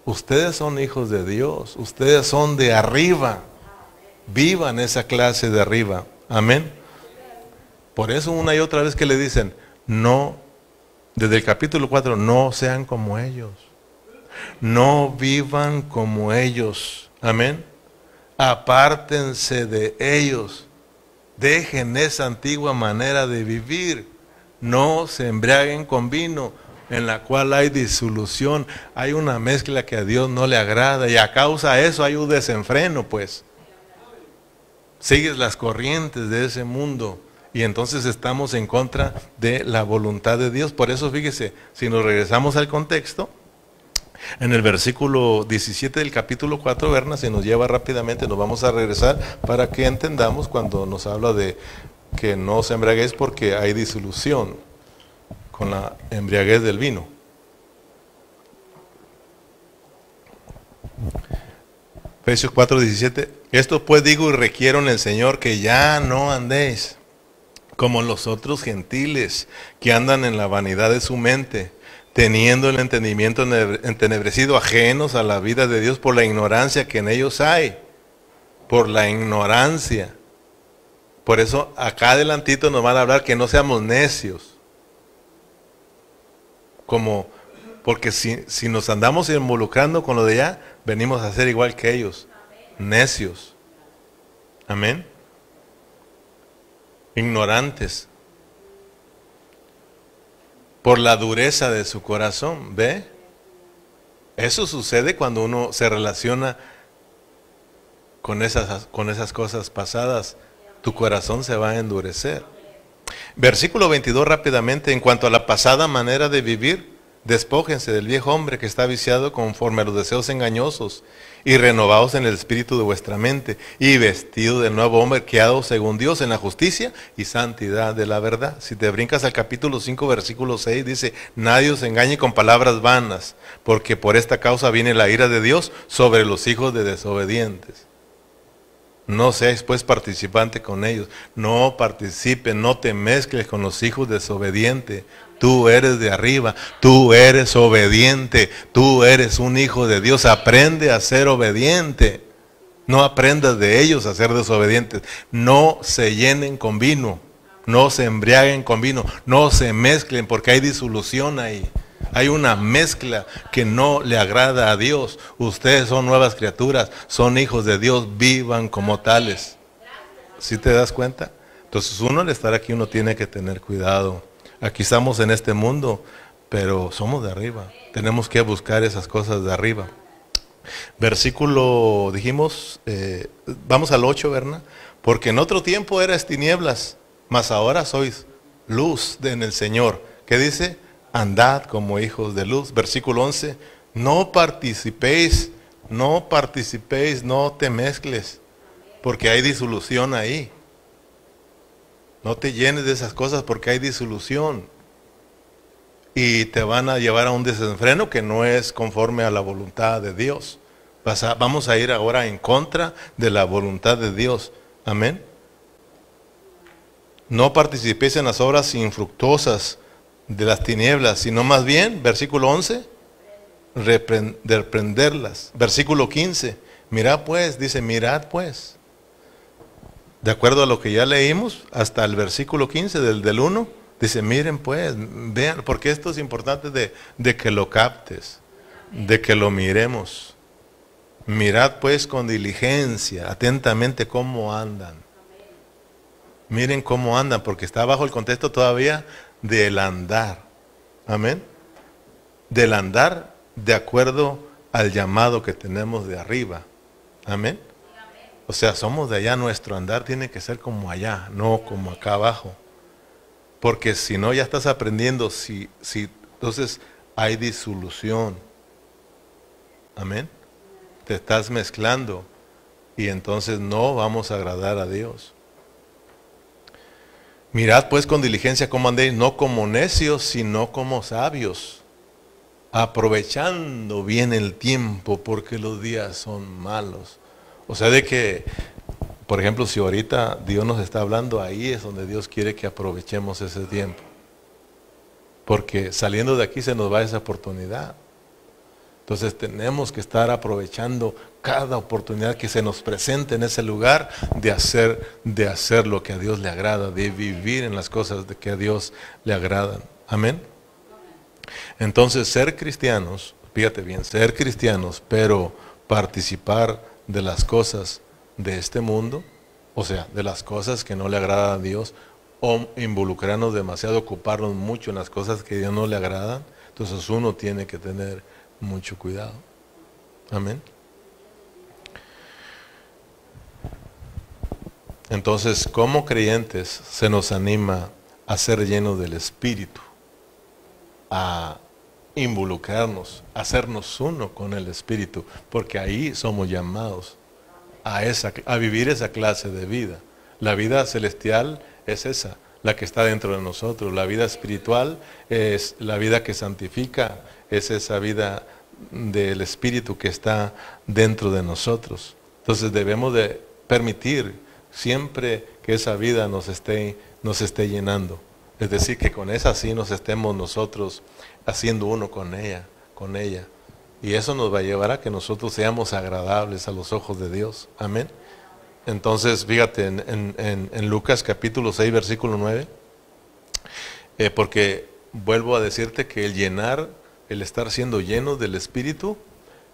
Ustedes son hijos de Dios, ustedes son de arriba. Vivan esa clase de arriba. Amén. Por eso una y otra vez que le dicen, no, desde el capítulo 4, no sean como ellos. No vivan como ellos. Amén. Apártense de ellos. Dejen esa antigua manera de vivir. No se embriaguen con vino, en la cual hay disolución. Hay una mezcla que a Dios no le agrada. Y a causa de eso hay un desenfreno, pues. Sigues las corrientes de ese mundo. Y entonces estamos en contra de la voluntad de Dios. Por eso fíjese, si nos regresamos al contexto, en el versículo 17 del capítulo 4, Berna, se nos lleva rápidamente, nos vamos a regresar para que entendamos cuando nos habla de que no os embriaguéis porque hay disolución con la embriaguez del vino. Efesios 4:17, esto pues digo y requiero en el Señor que ya no andéis como los otros gentiles que andan en la vanidad de su mente, teniendo el entendimiento entenebrecido, ajenos a la vida de Dios por la ignorancia que en ellos hay. por la ignorancia. Por eso acá adelantito nos van a hablar que no seamos necios. Porque si nos andamos involucrando con lo de allá, venimos a ser igual que ellos. Necios. Amén. Ignorantes. Por la dureza de su corazón. ¿Ve? Eso sucede cuando uno se relaciona con esas cosas pasadas. Tu corazón se va a endurecer. Versículo 22 rápidamente. En cuanto a la pasada manera de vivir, despójense del viejo hombre que está viciado conforme a los deseos engañosos, y renovaos en el espíritu de vuestra mente, y vestido del nuevo hombre creado según Dios en la justicia y santidad de la verdad. Si te brincas al capítulo 5 versículo 6 dice: nadie os engañe con palabras vanas, porque por esta causa viene la ira de Dios sobre los hijos de desobedientes. No seáis pues participante con ellos. No participe, no te mezcles con los hijos desobedientes. Tú eres de arriba, tú eres obediente, tú eres un hijo de Dios. Aprende a ser obediente. No aprendas de ellos a ser desobedientes. No se llenen con vino, no se embriaguen con vino, no se mezclen porque hay disolución ahí. Hay una mezcla que no le agrada a Dios. Ustedes son nuevas criaturas, son hijos de Dios, vivan como tales. ¿Sí te das cuenta? Entonces uno al estar aquí uno tiene que tener cuidado. Aquí estamos en este mundo, pero somos de arriba. Tenemos que buscar esas cosas de arriba. Versículo, dijimos, vamos al 8, ¿verdad? Porque en otro tiempo eras tinieblas, mas ahora sois luz en el Señor. ¿Qué dice? Andad como hijos de luz. Versículo 11, no participéis, no te mezcles, porque hay disolución ahí. No te llenes de esas cosas porque hay disolución. Y te van a llevar a un desenfreno que no es conforme a la voluntad de Dios. Vamos a ir ahora en contra de la voluntad de Dios. Amén. No participéis en las obras infructuosas de las tinieblas, sino más bien, versículo 11, reprenderlas. Versículo 15, mirad pues, dice, mirad pues. De acuerdo a lo que ya leímos, hasta el versículo 15 del 1, dice, miren pues, vean, porque esto es importante de que lo captes, de que lo miremos. Mirad pues con diligencia, atentamente cómo andan. Miren cómo andan, porque está bajo el contexto todavía del andar. Amén. Del andar de acuerdo al llamado que tenemos de arriba. Amén. O sea, somos de allá, nuestro andar tiene que ser como allá, no como acá abajo. Porque si no, ya estás aprendiendo, entonces hay disolución. Amén. Te estás mezclando y entonces no vamos a agradar a Dios. Mirad pues con diligencia cómo andéis, no como necios, sino como sabios, aprovechando bien el tiempo, porque los días son malos. O sea, de que, por ejemplo, si ahorita Dios nos está hablando, ahí es donde Dios quiere que aprovechemos ese tiempo. Porque saliendo de aquí se nos va esa oportunidad. Entonces tenemos que estar aprovechando cada oportunidad que se nos presente en ese lugar de hacer lo que a Dios le agrada, de vivir en las cosas de que a Dios le agradan. Amén. Entonces ser cristianos, fíjate bien, ser cristianos, pero participar de las cosas de este mundo, o sea, de las cosas que no le agradan a Dios, o involucrarnos demasiado, ocuparnos mucho en las cosas que a Dios no le agradan, entonces uno tiene que tener mucho cuidado. Amén. Entonces, como creyentes, se nos anima a ser llenos del Espíritu, a involucrarnos, a hacernos uno con el Espíritu, porque ahí somos llamados a vivir esa clase de vida. La vida celestial es esa, la que está dentro de nosotros. La vida espiritual es la vida que santifica, es esa vida del Espíritu que está dentro de nosotros. Entonces debemos de permitir siempre que esa vida nos esté llenando. Es decir, que con esa sí nos estemos nosotros haciendo uno con ella. Y eso nos va a llevar a que nosotros seamos agradables a los ojos de Dios. Amén. Entonces, fíjate, en Lucas capítulo 6, versículo 9, porque vuelvo a decirte que el llenar, el estar siendo llenos del Espíritu,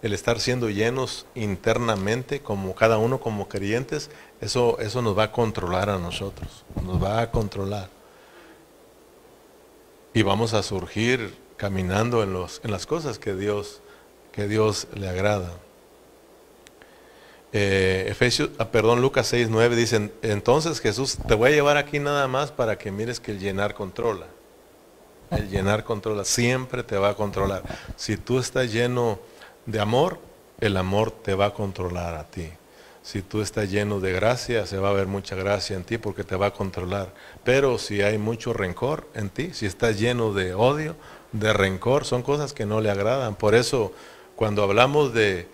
el estar siendo llenos internamente, como cada uno como creyentes, eso nos va a controlar a nosotros, nos va a controlar. Y vamos a surgir caminando en las cosas que Dios le agrada. Lucas 6, 9 dicen, entonces Jesús, te voy a llevar aquí nada más para que mires que el llenar controla. El llenar controla, siempre te va a controlar. Si tú estás lleno de amor, el amor te va a controlar a ti. Si tú estás lleno de gracia, se va a ver mucha gracia en ti porque te va a controlar. Pero si hay mucho rencor en ti, si estás lleno de odio, de rencor, son cosas que no le agradan. Por eso, cuando hablamos de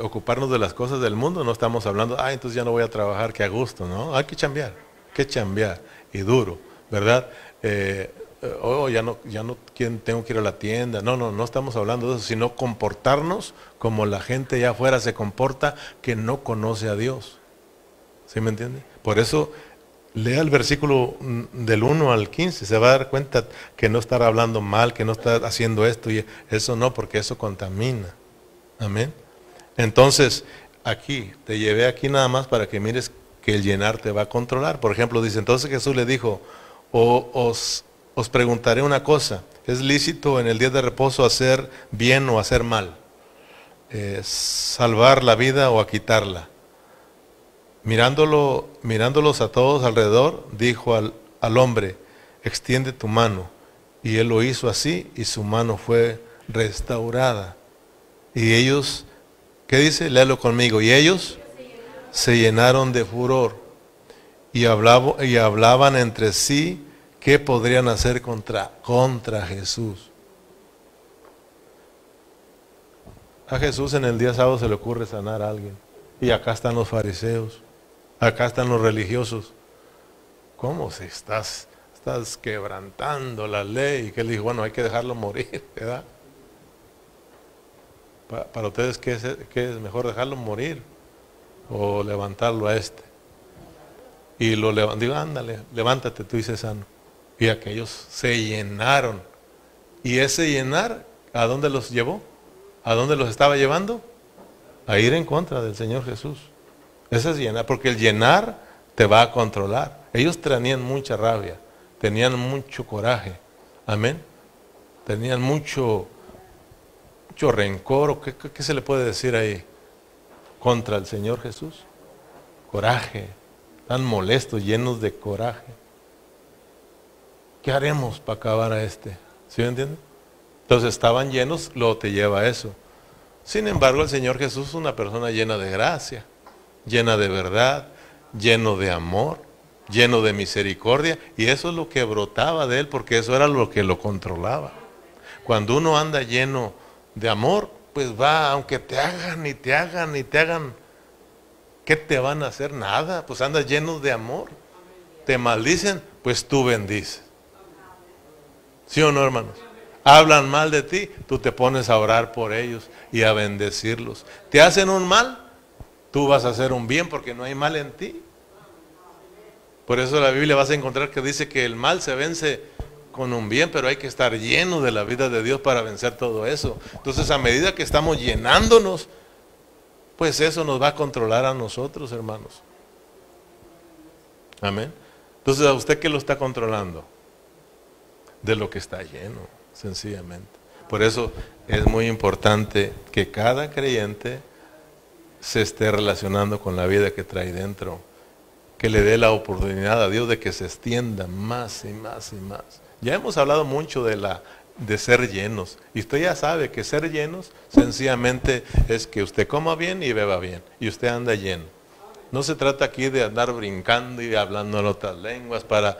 ocuparnos de las cosas del mundo, no estamos hablando, entonces ya no voy a trabajar, que a gusto, ¿no? Hay que chambear, y duro, ¿verdad? Tengo que ir a la tienda. No estamos hablando de eso, sino comportarnos como la gente allá afuera se comporta que no conoce a Dios. ¿Sí me entiende? Por eso, lea el versículo del 1 al 15, se va a dar cuenta que no estar hablando mal, que no estar haciendo esto y eso no, porque eso contamina. Amén. Entonces, te llevé aquí nada más para que mires que el llenar te va a controlar. Por ejemplo, dice, entonces Jesús le dijo, os preguntaré una cosa, ¿es lícito en el día de reposo hacer bien o hacer mal? ¿Salvar la vida o a quitarla? Mirándolos a todos alrededor, dijo al hombre, extiende tu mano. Y él lo hizo así y su mano fue restaurada. Y ellos, ¿qué dice? Léalo conmigo. Y ellos se llenaron de furor y hablaban entre sí qué podrían hacer contra Jesús. A Jesús en el día sábado se le ocurre sanar a alguien. Y acá están los fariseos, acá están los religiosos. ¿Cómo si estás quebrantando la ley? Y que él dijo, bueno, hay que dejarlo morir, ¿verdad? Para ustedes, ¿qué es mejor, dejarlo morir o levantarlo a este? Y lo levantó, digo, ándale, levántate tú y sé sano. Y aquellos se llenaron. ¿Y ese llenar, a dónde los llevó? ¿A dónde los estaba llevando? A ir en contra del Señor Jesús. Ese es llenar, porque el llenar te va a controlar. Ellos tenían mucha rabia, tenían mucho coraje. Amén. Tenían mucho rencor, o ¿qué se le puede decir ahí? Contra el Señor Jesús. Coraje. Tan molestos, llenos de coraje. ¿Qué haremos para acabar a este? ¿Sí me entienden? Entonces estaban llenos, luego te lleva a eso. Sin embargo, el Señor Jesús es una persona llena de gracia, llena de verdad, lleno de amor, lleno de misericordia, y eso es lo que brotaba de él, porque eso era lo que lo controlaba. Cuando uno anda lleno de amor, pues va, aunque te hagan y te hagan y te hagan, ¿qué te van a hacer? Nada, pues andas lleno de amor. Te maldicen, pues tú bendices. ¿Sí o no, hermanos? Hablan mal de ti, tú te pones a orar por ellos y a bendecirlos. Te hacen un mal, tú vas a hacer un bien porque no hay mal en ti. Por eso la Biblia vas a encontrar que dice que el mal se vence con un bien, pero hay que estar lleno de la vida de Dios para vencer todo eso. Entonces, a medida que estamos llenándonos, pues eso nos va a controlar a nosotros, hermanos. Amén. Entonces, ¿a usted qué lo está controlando? De lo que está lleno, sencillamente. Por eso es muy importante que cada creyente se esté relacionando con la vida que trae dentro, que le dé la oportunidad a Dios de que se extienda más y más y más. Ya hemos hablado mucho de ser llenos, y usted ya sabe que ser llenos sencillamente es que usted coma bien y beba bien, y usted anda lleno. No se trata aquí de andar brincando y hablando en otras lenguas para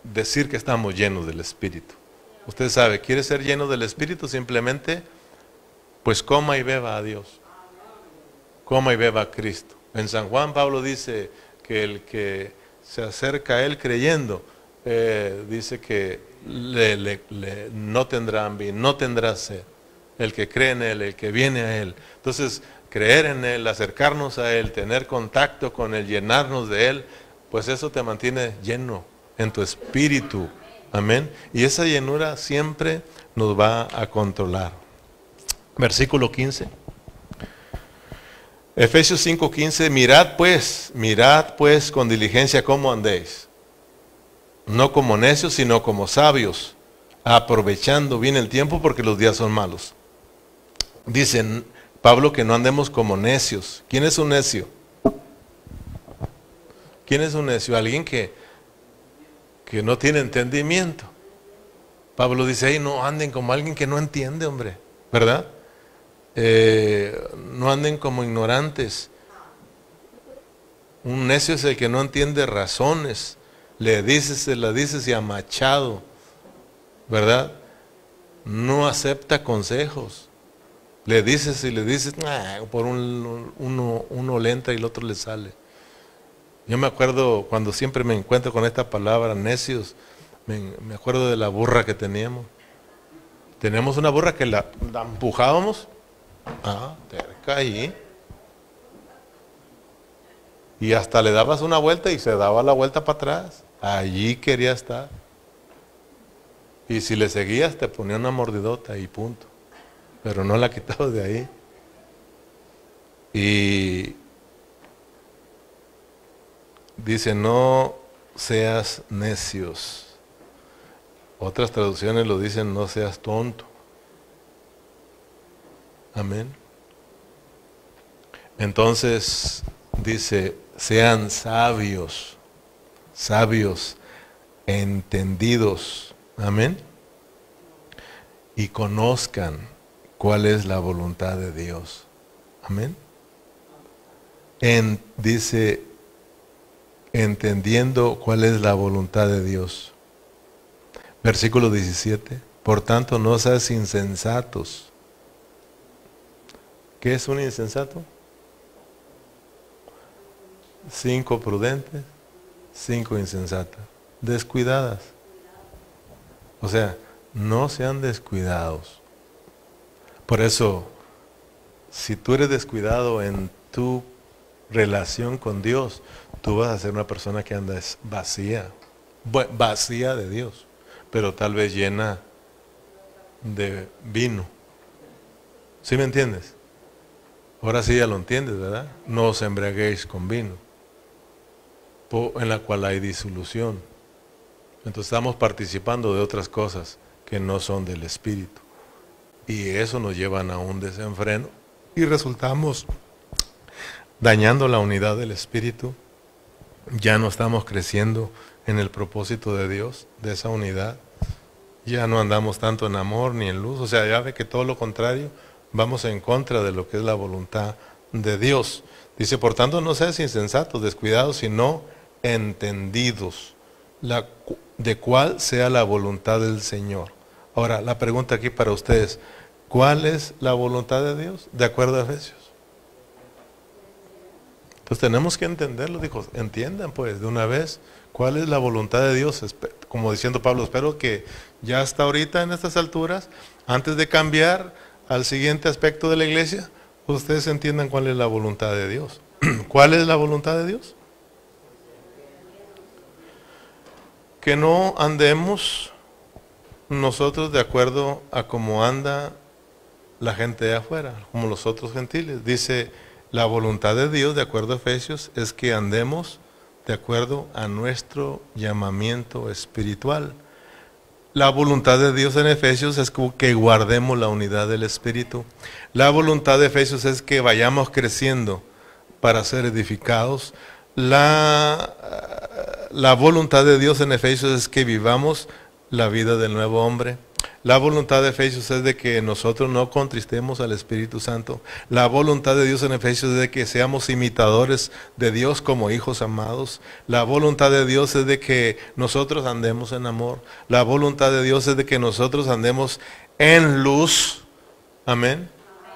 decir que estamos llenos del Espíritu. Usted sabe, quiere ser lleno del Espíritu, simplemente pues coma y beba a Dios, coma y beba a Cristo. En San Juan Pablo dice que el que se acerca a Él creyendo, dice que no tendrá hambre, no tendrá sed. el que cree en Él, el que viene a Él. Entonces, creer en Él, acercarnos a Él, tener contacto con Él, llenarnos de Él, pues eso te mantiene lleno en tu espíritu. Amén. Y esa llenura siempre nos va a controlar. Versículo 15. Efesios 5:15, mirad pues con diligencia cómo andéis. No como necios, sino como sabios, aprovechando bien el tiempo porque los días son malos. Dicen Pablo que no andemos como necios. ¿Quién es un necio? ¿Quién es un necio? Alguien que no tiene entendimiento. Pablo dice ahí, no anden como alguien que no entiende, hombre, ¿verdad? No anden como ignorantes. Un necio es el que no entiende razones. Se la dices y amachado, ¿verdad? No acepta consejos. Le dices y le dices, por uno le entra y el otro le sale. Yo me acuerdo cuando siempre me encuentro con esta palabra, necios, me acuerdo de la burra que teníamos. Teníamos una burra que la empujábamos, terca ahí, y hasta le dabas una vuelta y se daba la vuelta para atrás. Allí quería estar. Y si le seguías te ponía una mordidota y punto. Pero no la quitabas de ahí. Y dice, no seas necios. Otras traducciones lo dicen, no seas tonto. Amén. Entonces dice, sean sabios, entendidos. Amén. Y conozcan cuál es la voluntad de Dios. Amén. Dice, entendiendo cuál es la voluntad de Dios. Versículo 17. Por tanto, no seas insensatos. ¿Qué es un insensato? 5 prudentes, 5 insensatas. Descuidadas. O sea, no sean descuidados. Por eso, si tú eres descuidado en tu relación con Dios, tú vas a ser una persona que anda vacía, vacía de Dios, pero tal vez llena de vino. ¿Sí me entiendes? Ahora sí ya lo entiendes, ¿verdad? No os embriaguéis con vino, en la cual hay disolución. Entonces estamos participando de otras cosas que no son del Espíritu. Y eso nos lleva a un desenfreno y resultamos dañando la unidad del Espíritu. Ya no estamos creciendo en el propósito de Dios, de esa unidad. Ya no andamos tanto en amor ni en luz. O sea, ya ve que todo lo contrario, vamos en contra de lo que es la voluntad de Dios. Dice, por tanto, no seas insensatos, descuidados, sino entendidos, de cuál sea la voluntad del Señor. Ahora, la pregunta aquí para ustedes, ¿cuál es la voluntad de Dios? De acuerdo a Efesios. Entonces tenemos que entenderlo, dijo, entiendan pues de una vez cuál es la voluntad de Dios. Como diciendo Pablo, espero que ya hasta ahorita en estas alturas, antes de cambiar al siguiente aspecto de la iglesia, ustedes entiendan cuál es la voluntad de Dios. ¿Cuál es la voluntad de Dios? Que no andemos nosotros de acuerdo a cómo anda la gente de afuera, como los otros gentiles. Dice, la voluntad de Dios, de acuerdo a Efesios, es que andemos de acuerdo a nuestro llamamiento espiritual. La voluntad de Dios en Efesios es que guardemos la unidad del Espíritu. La voluntad de Efesios es que vayamos creciendo para ser edificados. La voluntad de Dios en Efesios es que vivamos la vida del nuevo hombre. La voluntad de Efesios es de que nosotros no contristemos al Espíritu Santo. La voluntad de Dios en Efesios es de que seamos imitadores de Dios como hijos amados. La voluntad de Dios es de que nosotros andemos en amor. La voluntad de Dios es de que nosotros andemos en luz. Amén.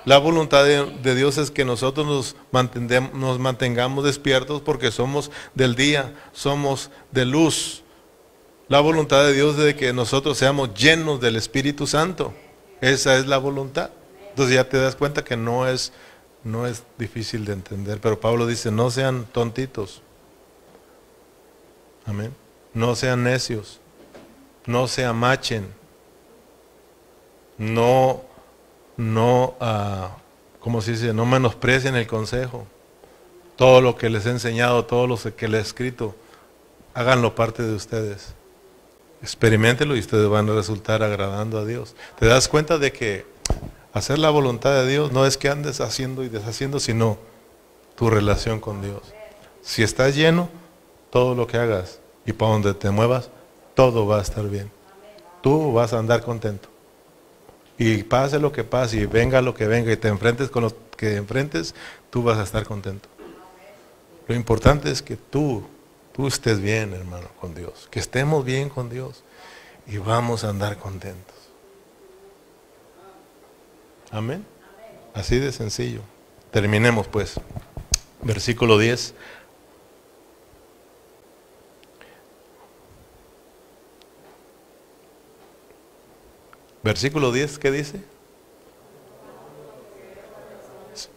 La voluntad de Dios es que nosotros nos mantengamos despiertos porque somos del día, somos de luz. La voluntad de Dios es de que nosotros seamos llenos del Espíritu Santo. Esa es la voluntad. Entonces ya te das cuenta que no es difícil de entender, pero Pablo dice, no sean tontitos. Amén. No sean necios, no se amachen, ¿cómo se dice? No menosprecien el consejo. Todo lo que les he enseñado, todo lo que les he escrito, háganlo parte de ustedes. Experiméntenlo y ustedes van a resultar agradando a Dios. Te das cuenta de que hacer la voluntad de Dios no es que andes haciendo y deshaciendo, sino tu relación con Dios. Si estás lleno, todo lo que hagas y para donde te muevas, todo va a estar bien. Tú vas a andar contento. Y pase lo que pase y venga lo que venga y te enfrentes con lo que enfrentes, tú vas a estar contento. Lo importante es que tú estés bien, hermano, con Dios. Que estemos bien con Dios y vamos a andar contentos. Amén. Así de sencillo. Terminemos pues. Versículo 10. Versículo 10, ¿qué dice?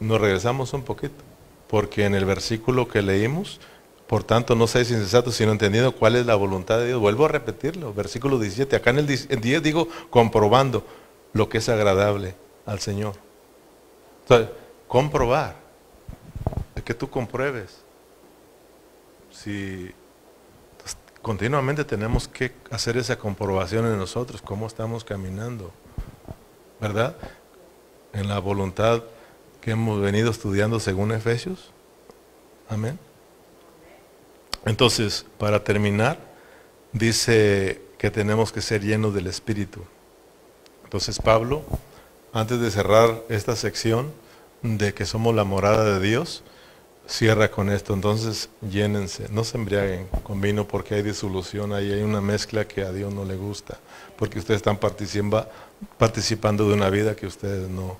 Nos regresamos un poquito. Porque en el versículo que leímos, por tanto no seáis insensatos, sino entendiendo cuál es la voluntad de Dios. Vuelvo a repetirlo, versículo 17. Acá en el 10 digo, comprobando lo que es agradable al Señor. O sea, comprobar, es que tú compruebes. Si continuamente tenemos que hacer esa comprobación en nosotros, cómo estamos caminando, ¿verdad? En la voluntad que hemos venido estudiando según Efesios. Amén. Entonces, para terminar, dice que tenemos que ser llenos del Espíritu. Entonces Pablo, antes de cerrar esta sección de que somos la morada de Dios, cierra con esto. Entonces, llénense, no se embriaguen con vino porque hay disolución, ahí hay una mezcla que a Dios no le gusta, porque ustedes están participando de una vida que ustedes no,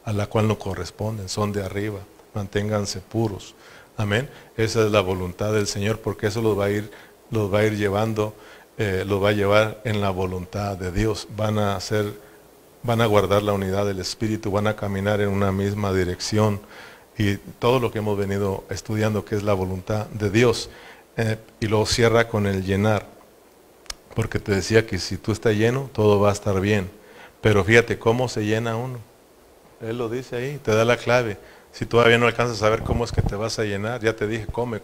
a la cual no corresponden, son de arriba. Manténganse puros. Amén. Esa es la voluntad del Señor, porque eso los va a ir llevando, los va a llevar en la voluntad de Dios. Van a guardar la unidad del Espíritu, van a caminar en una misma dirección y todo lo que hemos venido estudiando, que es la voluntad de Dios. Y luego cierra con el llenar, porque te decía que si tú estás lleno, todo va a estar bien. Pero fíjate cómo se llena uno. Él lo dice ahí, te da la clave. Si todavía no alcanzas a ver cómo es que te vas a llenar, ya te dije, come,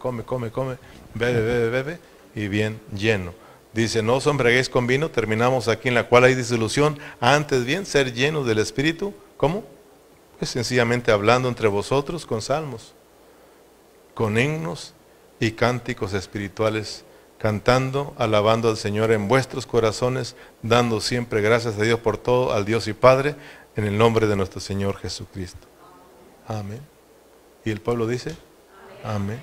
bebe, y bien lleno. Dice, no os embriaguéis con vino, terminamos aquí, en la cual hay disolución, antes bien ser llenos del Espíritu. ¿Cómo? Pues sencillamente hablando entre vosotros con salmos, con himnos y cánticos espirituales, cantando, alabando al Señor en vuestros corazones, dando siempre gracias a Dios por todo, al Dios y Padre, en el nombre de nuestro Señor Jesucristo. Amén. Y el pueblo dice, amén.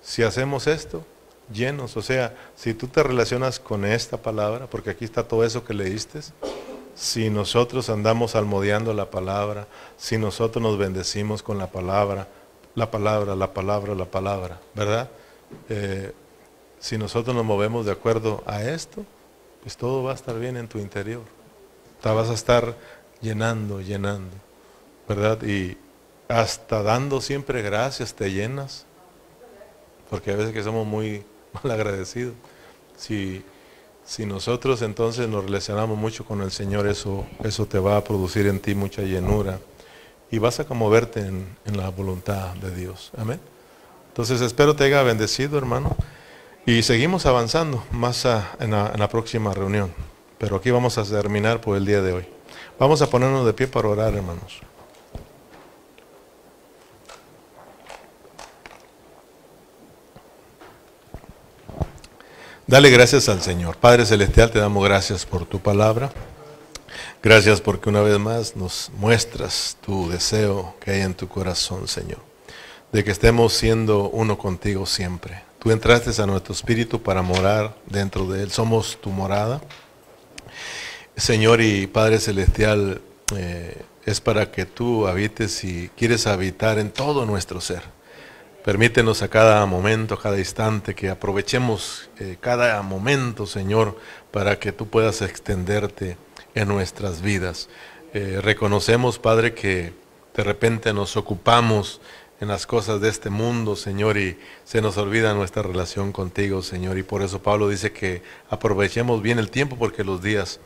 Si hacemos esto, llenos, o sea, si tú te relacionas con esta palabra, porque aquí está todo eso que leíste, si nosotros andamos almodeando la palabra, si nosotros nos bendecimos con la palabra, ¿verdad? Si nosotros nos movemos de acuerdo a esto, pues todo va a estar bien en tu interior. Te vas a estar llenando, ¿verdad? Y hasta dando siempre gracias te llenas, porque a veces que somos muy mal agradecidos. Si nosotros entonces nos relacionamos mucho con el Señor, eso te va a producir en ti mucha llenura y vas a moverte en la voluntad de Dios. Amén. Entonces espero te haya bendecido, hermano, y seguimos avanzando más en la próxima reunión, pero aquí vamos a terminar por el día de hoy. Vamos a ponernos de pie para orar, hermanos. Dale gracias al Señor. Padre Celestial, te damos gracias por tu palabra. Gracias porque una vez más nos muestras tu deseo que hay en tu corazón, Señor, de que estemos siendo uno contigo siempre. Tú entraste a nuestro espíritu para morar dentro de él. Somos tu morada. Señor y Padre Celestial, es para que tú habites y quieres habitar en todo nuestro ser. Permítenos a cada momento, a cada instante, que aprovechemos cada momento, Señor, para que tú puedas extenderte en nuestras vidas. Reconocemos, Padre, que de repente nos ocupamos en las cosas de este mundo, Señor, y se nos olvida nuestra relación contigo, Señor. Y por eso Pablo dice que aprovechemos bien el tiempo porque los días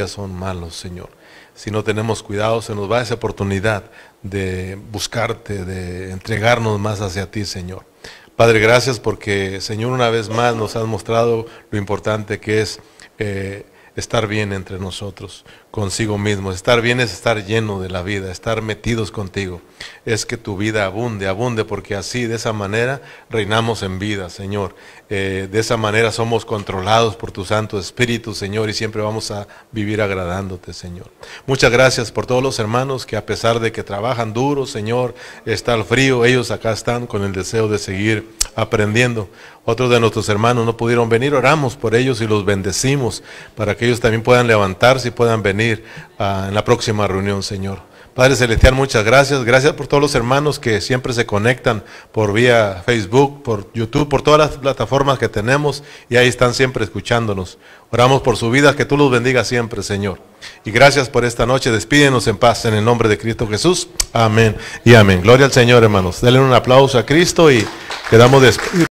son malos, Señor. Si no tenemos cuidado, se nos va esa oportunidad de buscarte, de entregarnos más hacia ti, Señor. Padre, gracias porque, Señor, una vez más nos has mostrado lo importante que es estar bien entre nosotros, consigo mismo. Estar bien es estar lleno de la vida, estar metidos contigo. Es que tu vida abunde, porque así, de esa manera, reinamos en vida, Señor. De esa manera somos controlados por tu Santo Espíritu, Señor, y siempre vamos a vivir agradándote, Señor. Muchas gracias por todos los hermanos que, a pesar de que trabajan duro, Señor, está el frío, ellos acá están con el deseo de seguir aprendiendo. Otros de nuestros hermanos no pudieron venir, oramos por ellos y los bendecimos para que ellos también puedan levantarse y puedan venir en la próxima reunión, Señor. Padre Celestial, muchas gracias. Gracias por todos los hermanos que siempre se conectan por vía Facebook, por YouTube, por todas las plataformas que tenemos y ahí están siempre escuchándonos. Oramos por su vida, que tú los bendigas siempre, Señor. Y gracias por esta noche. Despídenos en paz en el nombre de Cristo Jesús. Amén y amén. Gloria al Señor, hermanos. Denle un aplauso a Cristo y quedamos despedidos.